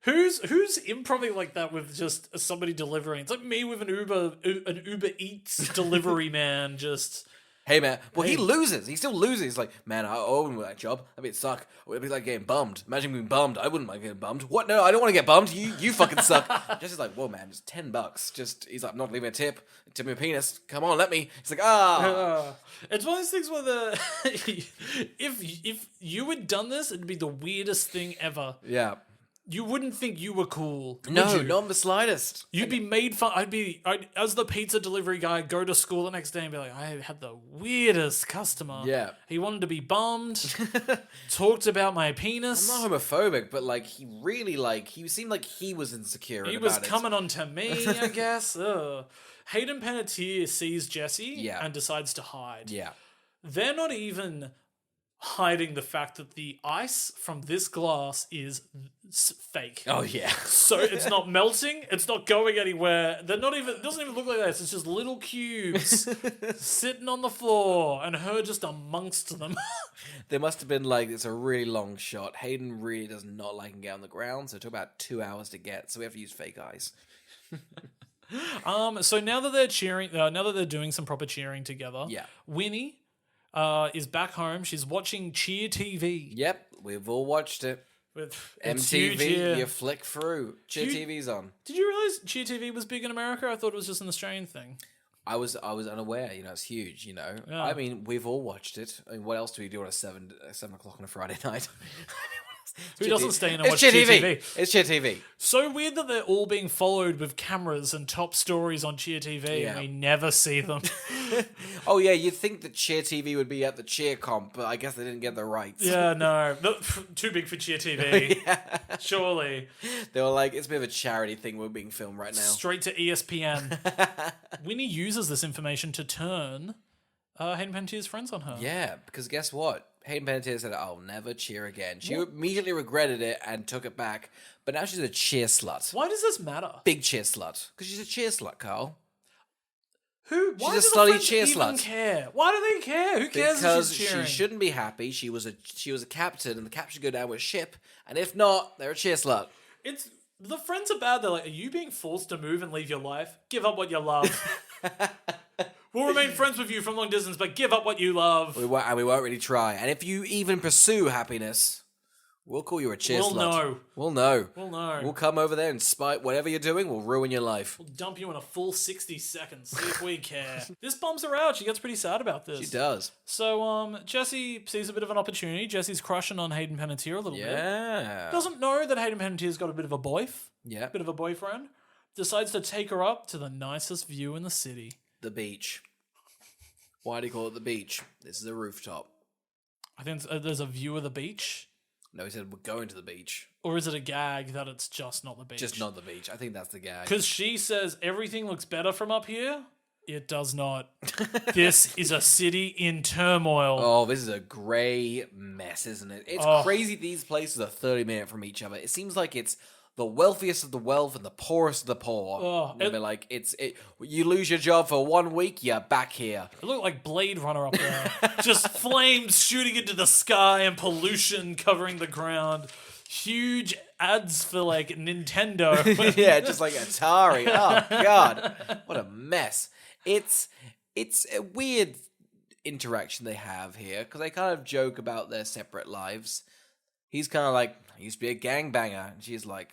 Who's improving like that with just somebody delivering? It's like me with an Uber Eats delivery man just... Hey, man. Well, he loses. He still loses. He's like, man, I wouldn't want that job. That'd be suck. It'd be like getting bummed. Imagine being bummed. I wouldn't mind getting bummed. What? No, I don't want to get bummed. You fucking suck. Jesse's like, whoa, man, just $10. He's like, I'm not leaving a tip. Tip me a penis. Come on, let me. He's like, It's one of those things where if you had done this, it'd be the weirdest thing ever. Yeah. You wouldn't think you were cool. No, not the slightest. You'd be made fun. I'd as the pizza delivery guy, go to school the next day and be like, I had the weirdest customer. Yeah. He wanted to be bummed. Talked about my penis. I'm not homophobic, but like he really he seemed like he was insecure. He was coming on to me, I guess. Ugh. Hayden Panettiere sees Jessie and decides to hide. Yeah. They're not even hiding the fact that the ice from this glass is fake. Oh yeah. So it's not melting, it's not going anywhere. It doesn't even look like this. It's just little cubes sitting on the floor and her just amongst them. There must have been it's a really long shot. Hayden really does not like to get on the ground, so it took about 2 hours to get, so we have to use fake ice. So now that they're cheering, now that they're doing some proper cheering together, Winnie is back home. She's watching Cheer TV. Yep, we've all watched it. With MTV, it's huge here. you flick through. Cheer TV's on. Did you realize Cheer TV was big in America? I thought it was just an Australian thing. I was unaware. It's huge. Yeah. I mean, we've all watched it. I mean, what else do we do at 7 o'clock on a Friday night? Who doesn't stay in and It's watch Cheer Cheer TV. TV? It's Cheer TV. So weird that they're all being followed with cameras and top stories on Cheer TV, and we never see them. Oh yeah, you'd think that Cheer TV would be at the Cheer comp, but I guess they didn't get the rights. Yeah, no. Too big for Cheer TV. Yeah. Surely. They were like, it's a bit of a charity thing we're being filmed right now. Straight to ESPN. Winnie uses this information to turn Hayden Panettiere's friends on her. Yeah, because guess what? Hayden Panettiere said, I'll never cheer again. She immediately regretted it and took it back, but now she's a cheer slut. Why does this matter? Big cheer slut. Because she's a cheer slut, Carl. Why She's a do the slutty friends cheer even slut. care? Why do they care? Who cares Because if she's cheering? she shouldn't be happy. She was a captain, and the captain should go down with ship. And if not, they're a cheer slut. It's the friends are bad. They're like, are you being forced to move and leave your life? Give up what you love. We'll remain friends with you from long distance, but give up what you love. We won't really try. And if you even pursue happiness, we'll call you a cheer slut. Know. We'll know. We'll know. We'll come over there and spite whatever you're doing. We'll ruin your life. We'll dump you in a full 60 seconds. See if we care. This bums her out. She gets pretty sad about this. She does. So, Jessie sees a bit of an opportunity. Jessie's crushing on Hayden Panettiere a little bit. Yeah. Doesn't know that Hayden Panettiere's got a bit of a boyf. Yeah. Bit of a boyfriend. Decides to take her up to the nicest view in the city. The beach. Why do you call it the beach? This is a rooftop. I think there's a view of the beach. No, he said we're going to the beach. Or is it a gag that it's just not the beach? Just not the beach. I think that's the gag. Because she says everything looks better from up here. It does not. This is a city in turmoil. Oh, this is a grey mess, isn't it? It's crazy these places are 30 minutes from each other. It seems like it's the wealthiest of the wealth and the poorest of the poor. You lose your job for 1 week, you're back here. It looked like Blade Runner up there. Just flames shooting into the sky and pollution covering the ground. Huge ads for like Nintendo. Yeah, just like Atari. Oh God, what a mess. It's a weird interaction they have here because they kind of joke about their separate lives. He's kind of like, I used to be a gangbanger. And she's like,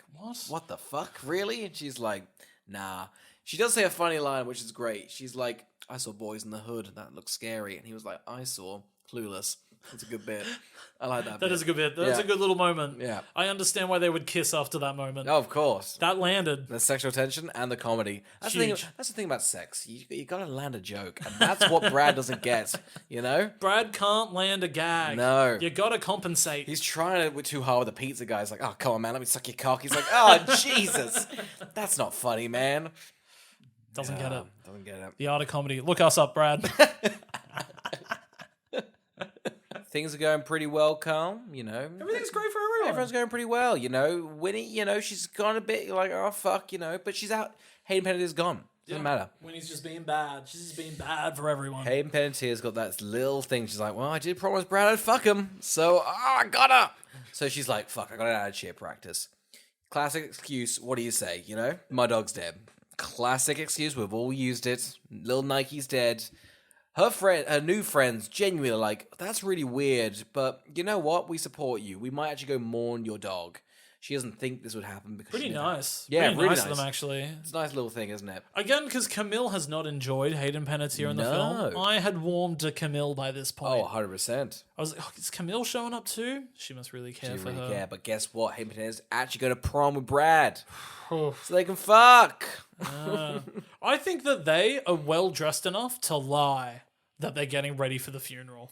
What the fuck? Really? And she's like, nah. She does say a funny line, which is great. She's like, I saw Boys in the Hood. That looks scary. And he was like, I saw Clueless. That's a good bit. I like that bit. That is a good bit. That's a good little moment. Yeah. I understand why they would kiss after that moment. Oh, of course. That landed. The sexual tension and the comedy. That's Huge. That's the thing about sex. You gotta land a joke. And that's what Brad doesn't get, you know? Brad can't land a gag. No. You gotta compensate. He's trying it too hard with the pizza guy. He's like, oh, come on, man, let me suck your cock. He's like, oh, Jesus. That's not funny, man. Doesn't get it. Doesn't get it. The art of comedy. Look us up, Brad. Things are going pretty well, Carl, Everything's great for everyone. Everyone's going pretty well, Winnie, she's gone a bit like, oh, fuck, but she's out. Hayden Panettiere's gone. Doesn't matter. Winnie's just being bad. She's just being bad for everyone. Hayden Panettiere's got that little thing. She's like, well, I did promise Brad I'd fuck him, so I gotta. So she's like, fuck, I got out of cheer practice. Classic excuse, what do you say, My dog's dead. Classic excuse, we've all used it. Little Nike's dead. Her new friends genuinely are like, that's really weird, but you know what? We support you. We might actually go mourn your dog. She doesn't think this would happen because pretty nice. Yeah, pretty really nice of them actually. It's a nice little thing, isn't it? Again, because Camille has not enjoyed Hayden Panettiere in the film. I had warmed to Camille by this point. Oh, 100%. I was like, is Camille showing up too? She must really care for her. Care, but guess what? Hayden Panettiere's actually going to prom with Brad. So they can fuck. I think that they are well dressed enough to lie that they're getting ready for the funeral.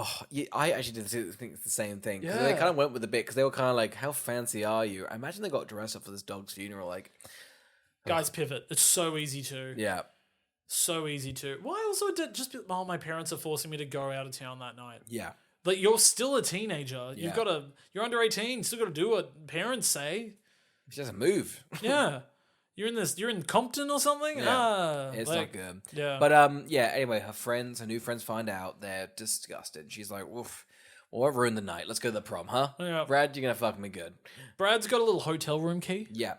Oh, yeah, I actually did think it's the same thing. Because Yeah. they kind of went with the bit, because they were kind of like, how fancy are you? I imagine they got dressed up for this dog's funeral. Like, Guys, pivot. It's so easy to. yeah. So easy to. Why also did just be, my parents are forcing me to go out of town that night. Yeah. Like, you're still a teenager. Yeah. You're under 18. You still got to do what parents say. She doesn't move. Yeah. You're in Compton or something? Yeah. It's not good. Yeah. But, anyway, her new friends find out. They're disgusted. She's like, woof. Well, I ruined the night. Let's go to the prom, huh? Yeah. Brad, you're going to fuck me good. Brad's got a little hotel room key. Yeah.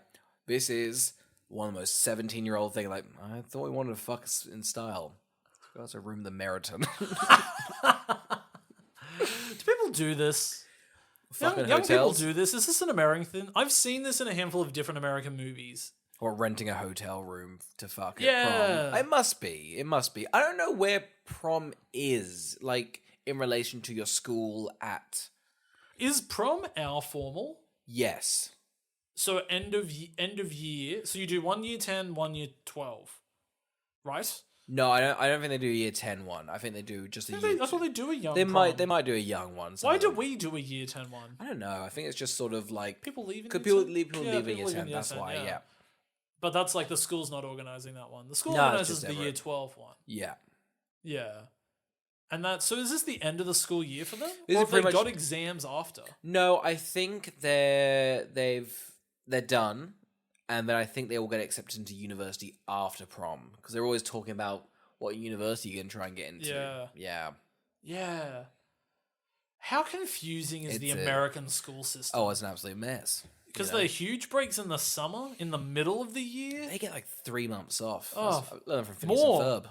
This is one of the most 17-year-old thing. Like, I thought we wanted to fuck us in style. We also room the Meriton. Do people do this? fucking Young people hotels. do this. Is this an American thing? I've seen this in a handful of different American movies. Or renting a hotel room to fuck at Yeah. prom. It must be. It must be. I don't know where prom is, like, in relation to your school at. Is prom our formal? Yes. So end of year. So you do 1 year 10, 1 year 12, right? No, I don't think they do year 10 one. I think they do just a year. I thought they do a young. They prom. might do a young one. Why do we do a year 10 one? I don't know. I think it's just sort of like People leaving. Could year people 10? leave people Yeah, leaving people year 10? leaving That's why. Yeah. But that's like the school's not organizing that one. The school No, it's organizes just the year everett. 12 one. Yeah. Yeah. And so is this the end of the school year for them? This Or is have they pretty got much- exams after? No, I think they're done, and then I think they will get accepted into university after prom because they're always talking about what university you're gonna try and get into. Yeah. Yeah. Yeah. How confusing is the It's a- American school system? Oh, it's an absolute mess. Because you know? they're huge breaks in the summer, in the middle of the year. They get like 3 months off. Oh, I learned from Phineas more. and Ferb.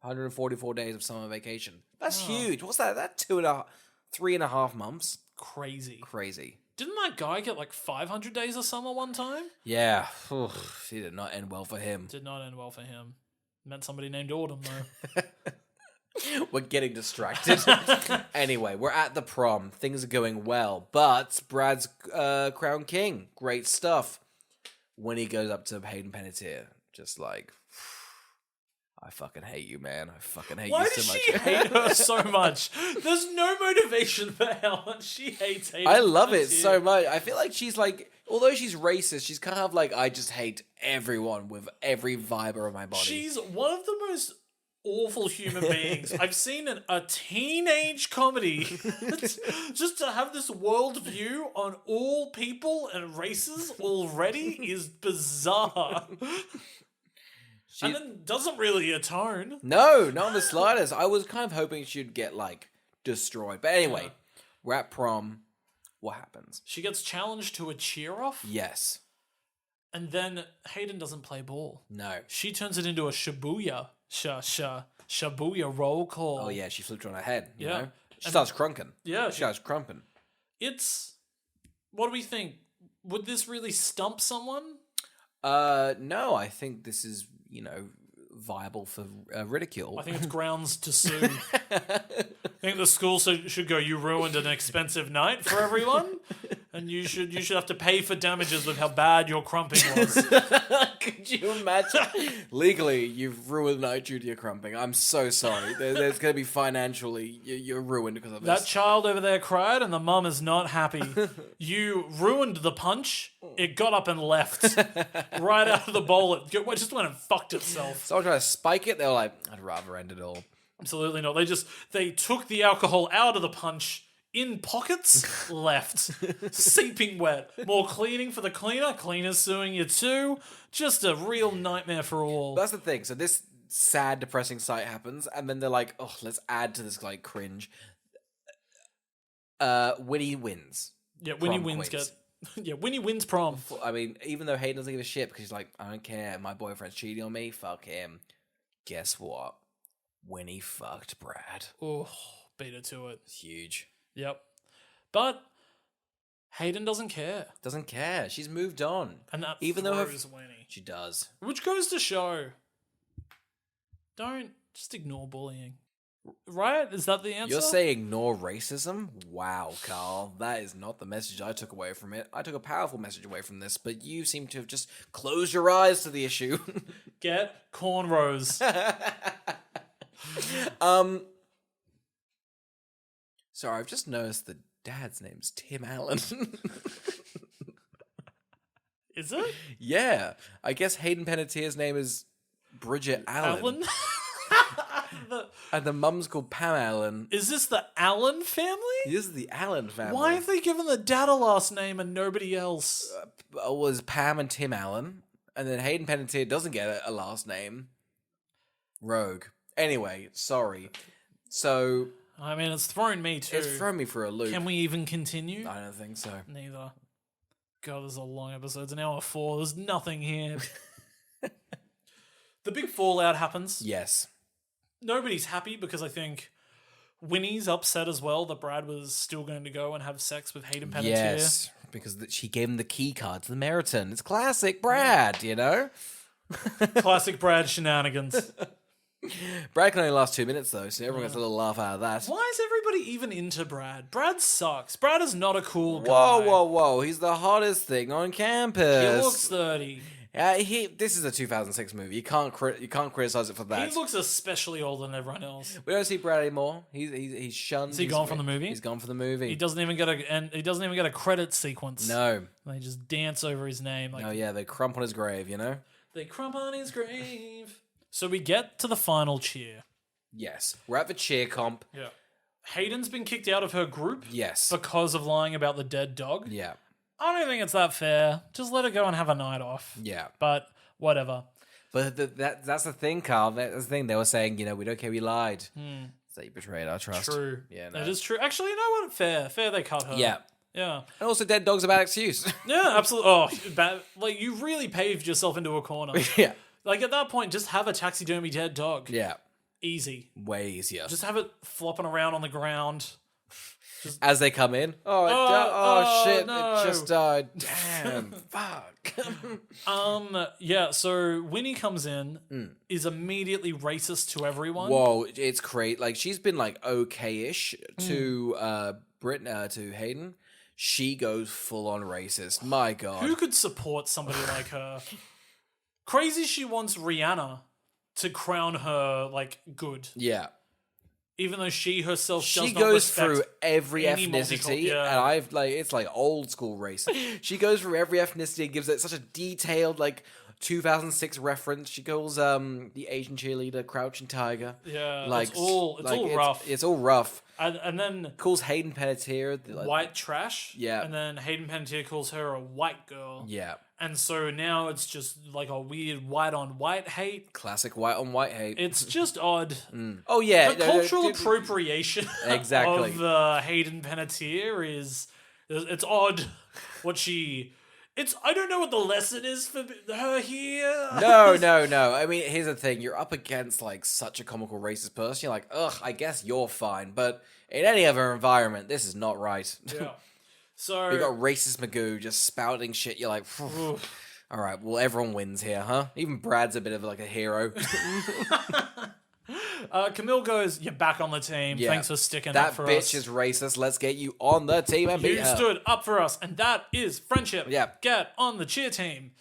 144 days of summer vacation. That's Oh. huge. What's that? That 3.5 months. Crazy. Crazy. Didn't that guy get like 500 days of summer one time? Yeah. It did not end well for him. Did not end well for him. Meant somebody named Autumn, though. We're getting distracted. Anyway, we're at the prom. Things are going well. But Brad's crown king. Great stuff. When he goes up to Hayden Panettiere, just like, I fucking hate you, man. I fucking hate Why you does so much. she hate her so much? There's no motivation for how much she hates Hayden. I love it Panettiere. so much. I feel like she's like, although she's racist, she's kind of like, I just hate everyone with every fiber of my body. She's one of the most awful human beings I've seen in a teenage comedy. Just to have this worldview on all people and races already is bizarre. And then doesn't really atone. No, not in the slightest. I was kind of hoping she'd get like destroyed. But anyway, we're at prom. What happens? She gets challenged to a cheer off, Yes. and then Hayden doesn't play ball. No. She turns it into a Shibuya. Shibuya roll call. Oh yeah, she flipped her on her head. You Yeah. know? She starts crunking. Yeah, She starts crumping. it's. What do we think? Would this really stump someone? No, I think this is, viable for ridicule. I think it's grounds to sue. I think the school should go, you ruined an expensive night for everyone, and you should have to pay for damages with how bad your crumping was. Could you imagine? Legally, you've ruined the night due to your crumping. I'm so sorry. There's going to be financially, you're ruined because of That this. child over there cried, and the mum is not happy. You ruined the punch. It got up and left right out of the bowl. It just went and fucked itself. Someone tried to spike it. They were like, I'd rather end it all. Absolutely not. They took the alcohol out of the punch in pockets, left, seeping wet. More cleaning for the cleaner. Cleaner's suing you too. Just a real nightmare for all. That's the thing. So this sad, depressing sight happens, and then they're like, oh, let's add to this like cringe. Winnie wins. Yeah, Winnie Prom wins. queens. Winnie wins prom. I mean, even though Hayden doesn't give a shit because he's like, I don't care. My boyfriend's cheating on me. Fuck him. Guess what? Winnie fucked Brad. Oh, beat her to it. Huge. Yep. But Hayden doesn't care. Doesn't care. She's moved on. And that Even though throws Winnie. She does. Which goes to show, don't just ignore bullying. Right? Is that the answer? You're saying ignore racism? Wow, Carl. That is not the message I took away from it. I took a powerful message away from this, but you seem to have just closed your eyes to the issue. Get cornrows. Sorry, I've just noticed the dad's name's Tim Allen. Is it? Yeah. I guess Hayden Panettiere's name is Bridget Allen. Allen? And the mum's called Pam Allen. Is this the Allen family? This is the Allen family. Why have they given the dad a last name and nobody else? It was Pam and Tim Allen, and then Hayden Panettiere doesn't get a last name. Rogue. Anyway, sorry. So I mean, it's thrown me too. it's thrown me for a loop. Can we even continue? I don't think so. Neither. God, there's a long episode. It's an hour 4. There's nothing here. The big fallout happens. Yes. Nobody's happy because I think Winnie's upset as well that Brad was still going to go and have sex with Hayden Panettiere. Yes, because she gave him the key card to the Meriton. It's classic Brad, you know? Classic Brad shenanigans. Brad can only last 2 minutes, though, so everyone gets a little laugh out of that. Why is everybody even into Brad? Brad sucks. Brad is not a cool guy. Whoa. He's the hottest thing on campus. He looks 30. This is a 2006 movie. You can't criticize it for that. He looks especially older than everyone else. We don't see Brad anymore. He's shunned. Is he gone from the movie? He's gone from the movie. He doesn't even get a credit sequence. No. They just dance over his name. Like, Oh yeah, they crump on his grave, you know? They crump on his grave. So we get to the final cheer. Yes. We're at the cheer comp. Yeah. Hayden's been kicked out of her group. Yes. Because of lying about the dead dog. Yeah. I don't think it's that fair. Just let her go and have a night off. Yeah. But whatever. But that's the thing, Carl. That's the thing. They were saying, we don't care, we lied. So you betrayed our trust. True. Yeah, no. That is true. Actually, you know what? Fair. They cut her. Yeah. Yeah. And also, dead dog's a bad excuse. Yeah, absolutely. Oh, bad. Like, you really paved yourself into a corner. Yeah. Like, at that point, just have a taxidermy dead dog. Yeah. Easy. Way easier. Just have it flopping around on the ground. As they come in. Oh, shit. no. It just died. Damn. Fuck. Yeah, so Winnie comes in, is immediately racist to everyone. Whoa, it's great. Like, she's been, like, okay-ish to to Hayden. She goes full-on racist. My God. Who could support somebody like her? Crazy she wants Rihanna to crown her, like, good. Yeah. Even though she herself She does not goes respect through every any ethnicity, yeah. and it's like old school race. She goes through every ethnicity and gives it such a detailed, like, 2006 reference. She calls the Asian cheerleader Crouching Tiger. Yeah, like it's all rough. It's all rough. And then Calls Hayden Panettiere white trash. Yeah. And then Hayden Panettiere calls her a white girl. Yeah. And so now it's just like a weird white on white hate. Classic white on white hate. It's just odd. Oh yeah, The cultural appropriation Exactly. of Hayden Panettiere it's odd what she. I don't know what the lesson is for her here. No. I mean, here's the thing. You're up against, like, such a comical racist person. You're like, ugh, I guess you're fine. But in any other environment, this is not right. Yeah. So you got racist Magoo just spouting shit. You're like, all right, well, everyone wins here, huh? Even Brad's a bit of, like, a hero. Camille goes, "You're back on the team. Yeah. Thanks for sticking up for us. That bitch is racist. Let's get you on the team and beat You her." stood up for us, and that is friendship. Yeah. Get on the cheer team."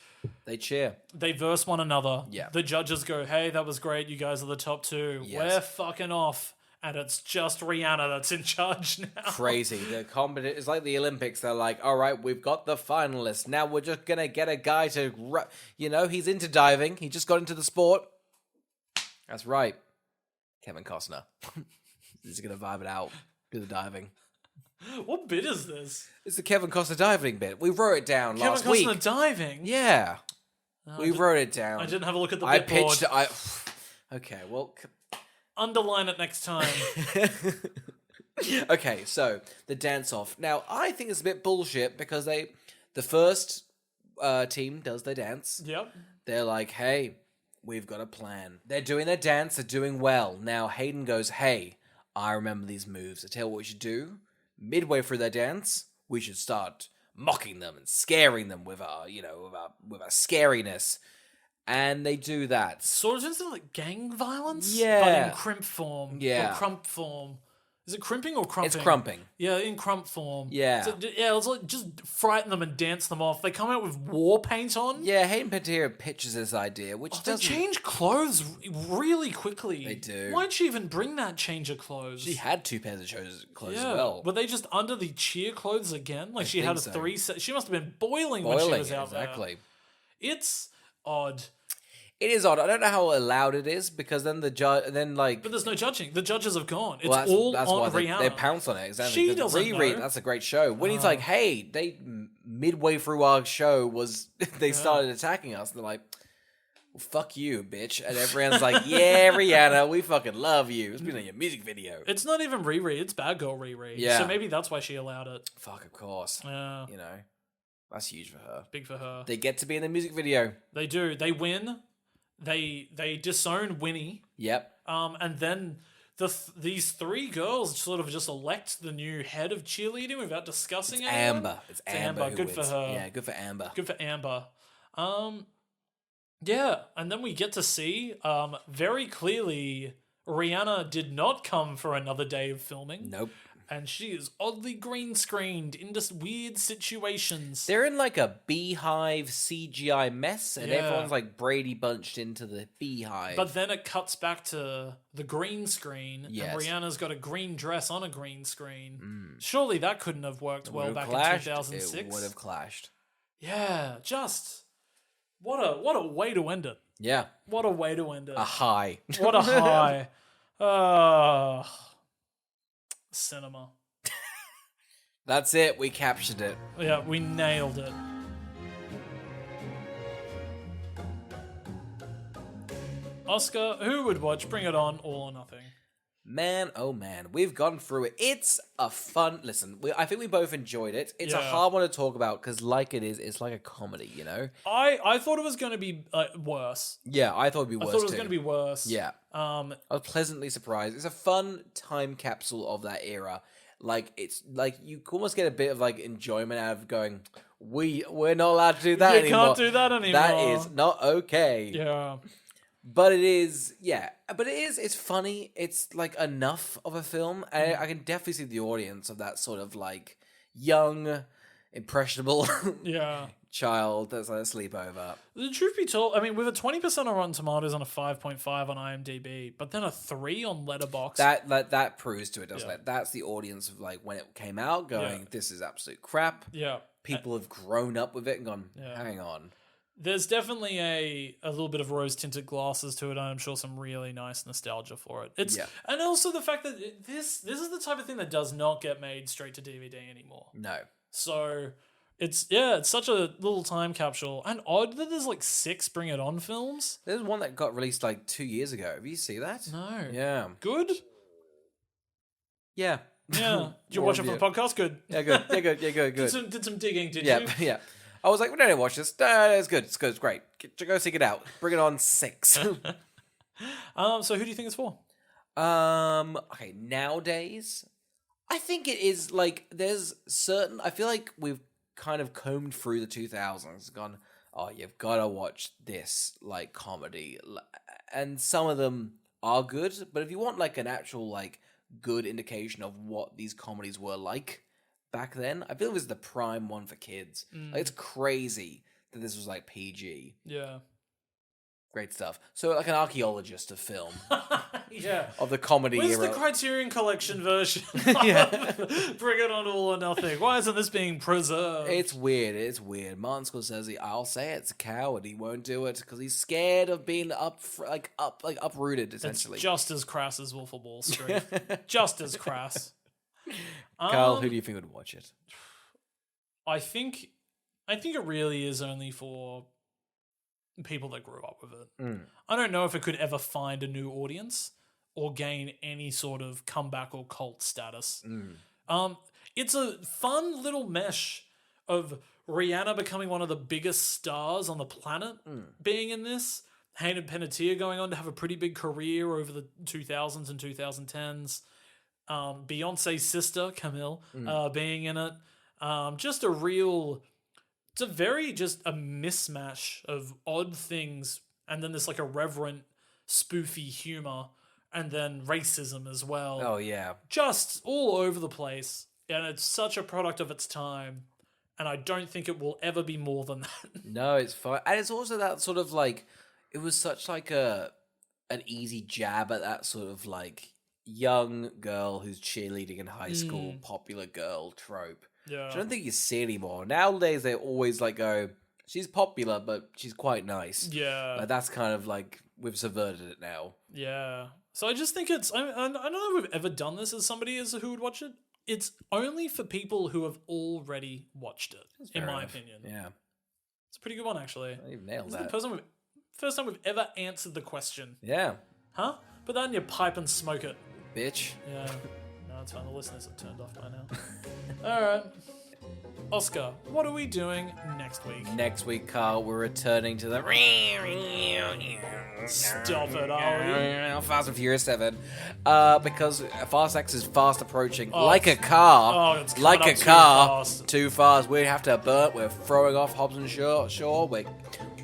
They cheer. They verse one another. Yeah. The judges go, "Hey, that was great. You guys are the top two. Yes. We're fucking off." And it's just Rihanna that's in charge now. Crazy. It's like the Olympics. They're like, all right, we've got the finalists. Now we're just going to get a guy to, he's into diving. He just got into the sport. That's right. Kevin Costner. He's going to vibe it out. Do the diving. What bit is this? It's the Kevin Costner diving bit. We wrote it down last week. Kevin Costner diving? Yeah. We wrote it down. I didn't have a look at the bit board. Okay, well... Underline it next time. Okay, so the dance-off. Now, I think it's a bit bullshit because the first team does their dance. Yep. They're like, hey, we've got a plan. They're doing their dance. They're doing well. Now, Hayden goes, hey, I remember these moves. I tell you what we should do. Midway through their dance, we should start mocking them and scaring them with our scariness. And they do that. Sort of into like gang violence? Yeah. But in crimp form. Yeah. Or crump form. Is it crimping or crumping? It's crumping. Yeah, in crump form. Yeah. So, it's like just frighten them and dance them off. They come out with war paint on. Yeah, Hayden Panettiere pitches this idea, which They doesn't... change clothes really quickly. They do. Why'd she even bring that change of clothes? She had 2 pairs of clothes as yeah. well. Were they just under the cheer clothes again? Like she had think so. 3 sets. She must have been boiling when she was out exactly. there. It's odd. It is odd. I don't know how allowed it is because then But there's no judging. The judges have gone. It's that's on why Rihanna. they pounce on it. Exactly. She The doesn't reread, know. that's a great show. When he's like, hey, midway through our show they started attacking us. And they're like, well, fuck you, bitch. And everyone's like, yeah, Rihanna, we fucking love you. It's been on your music video. It's not even Riri. It's Bad Girl Riri. Yeah. So maybe that's why she allowed it. Fuck, of course. Yeah. You know, that's huge for her. Big for her. They get to be in the music video. They do. They win. They disown Winnie. Yep. And then these three girls sort of just elect the new head of cheerleading without discussing it. Amber. It's Amber. Who Good wins. for her. Yeah, good for Amber. Good for Amber. Yeah, and then we get to see very clearly Rihanna did not come for another day of filming. Nope. And she is oddly green screened in just weird situations. They're in like a beehive CGI mess, and Yeah. everyone's like Brady bunched into the beehive. But then it cuts back to the green screen, Yes. and Rihanna's got a green dress on a green screen. Surely that couldn't have worked well Would've back clashed. in 2006. It would have clashed. Yeah, just what a way to end it. Yeah. What a way to end it. A high. What a high. Cinema. That's it. We captured it. Yeah, we nailed it. Oscar, who would watch Bring It On, All or Nothing? Man, oh man, we've gone through it. It's a fun listen. I think we both enjoyed it. It's a Yeah. hard one to talk about because, like it is, it's like a comedy. You know? I thought it was going to be worse. Yeah, I thought it'd be worse. I thought it was too. going to be worse. Yeah, I was pleasantly surprised. It's a fun time capsule of that era. Like it's like you almost get a bit of like enjoyment out of going. We're not allowed to do that You anymore. can't do that anymore. That is not okay. Yeah. But it is, yeah. But it is. It's funny. It's like enough of a film. And I can definitely see the audience of that sort of like young, impressionable Yeah. child that's like a sleepover. The truth be told, I mean, with a 20% on Rotten Tomatoes and a 5.5 on IMDb, but then a 3 on Letterboxd. That proves to it, doesn't it? That's the audience of like when it came out, going, Yeah. "This is absolute crap." Yeah. People have grown up with it and gone, Yeah. "Hang on." There's definitely a little bit of rose-tinted glasses to it, and I'm sure some really nice nostalgia for it. It's Yeah. And also the fact that this is the type of thing that does not get made straight to DVD anymore. No. So it's such a little time capsule, and odd that there's like 6 Bring It On films. There's one that got released like 2 years ago. Have you seen that? No. Yeah. Good. Yeah. Yeah. Did you More watch it of for the podcast? Good. Yeah, good. Yeah, good. Yeah, good. Good. Did some digging, did Yeah, you? yeah. I was like, we don't need to watch this. No, it's good. It's good. It's great. Go seek it out. Bring it on 6. So who do you think it's for? Okay, nowadays, I think it is like there's certain. I feel like we've kind of combed through the 2000s, gone, oh, you've got to watch this like comedy, and some of them are good. But if you want like an actual like good indication of what these comedies were like back then, I feel it was the prime one for kids. Like, it's crazy that this was like PG. Yeah. Great stuff. So like an archaeologist of film Yeah. of the comedy Where's era. the Criterion Collection version? Yeah. Bring It On, All or Nothing. Why isn't this being preserved? It's weird. It's weird. Martin Scorsese, I'll say it's a coward. He won't do it because he's scared of being uprooted. It's Essentially, just as crass as Wolf of Wall Street. Just as crass. Carl, who do you think would watch it? I think it really is only for people that grew up with it. I don't know if it could ever find a new audience or gain any sort of comeback or cult status. It's a fun little mesh of Rihanna becoming one of the biggest stars on the planet being in this. Hayden Panettiere going on to have a pretty big career over the 2000s and 2010s. Beyonce's sister, Camille, being in it. Just a real... It's a very just a mismatch of odd things, and then there's like irreverent, spoofy humor, and then racism as well. Oh yeah, Just all over the place, and it's such a product of its time, and I don't think it will ever be more than that. no, it's fun, and it's also that sort of like it was such like an easy jab at that sort of like young girl who's cheerleading in high school, popular girl trope. Yeah, I don't think you see anymore. Nowadays, they always like go, she's popular, but she's quite nice. yeah, Like, that's kind of like, we've subverted it now. yeah. So I just think it's. I don't know if we've ever done this as somebody who would watch it. It's only for people who have already watched it, in my opinion. Yeah. It's a pretty good one, actually. You've nailed This is that. the first time we've ever answered the question. Yeah. Huh? Put that in your pipe and smoke it. Bitch. Yeah. No, it's fine. The listeners have turned off by now. All right. Oscar, what are we doing next week? Next week, Carl, we're returning to the Stop it, are we? Fast and Furious 7. Because Fast X is fast approaching Oh, like a car. Oh, it's coming like up a too car. fast. Too fast. We have to burn. We're throwing off Hobbs and Shaw.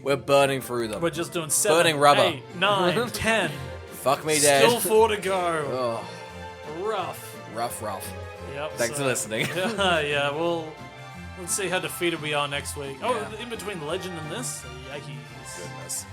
We're burning through them. We're just doing 7, Burning rubber. 8, 9, 10. Fuck me dead. Still 4 to go. Oh, Rough. rough. Yep. Thanks for listening. Yeah, let's see how defeated we are next week. Oh, Yeah. in between Legend and this? Yikes. Goodness.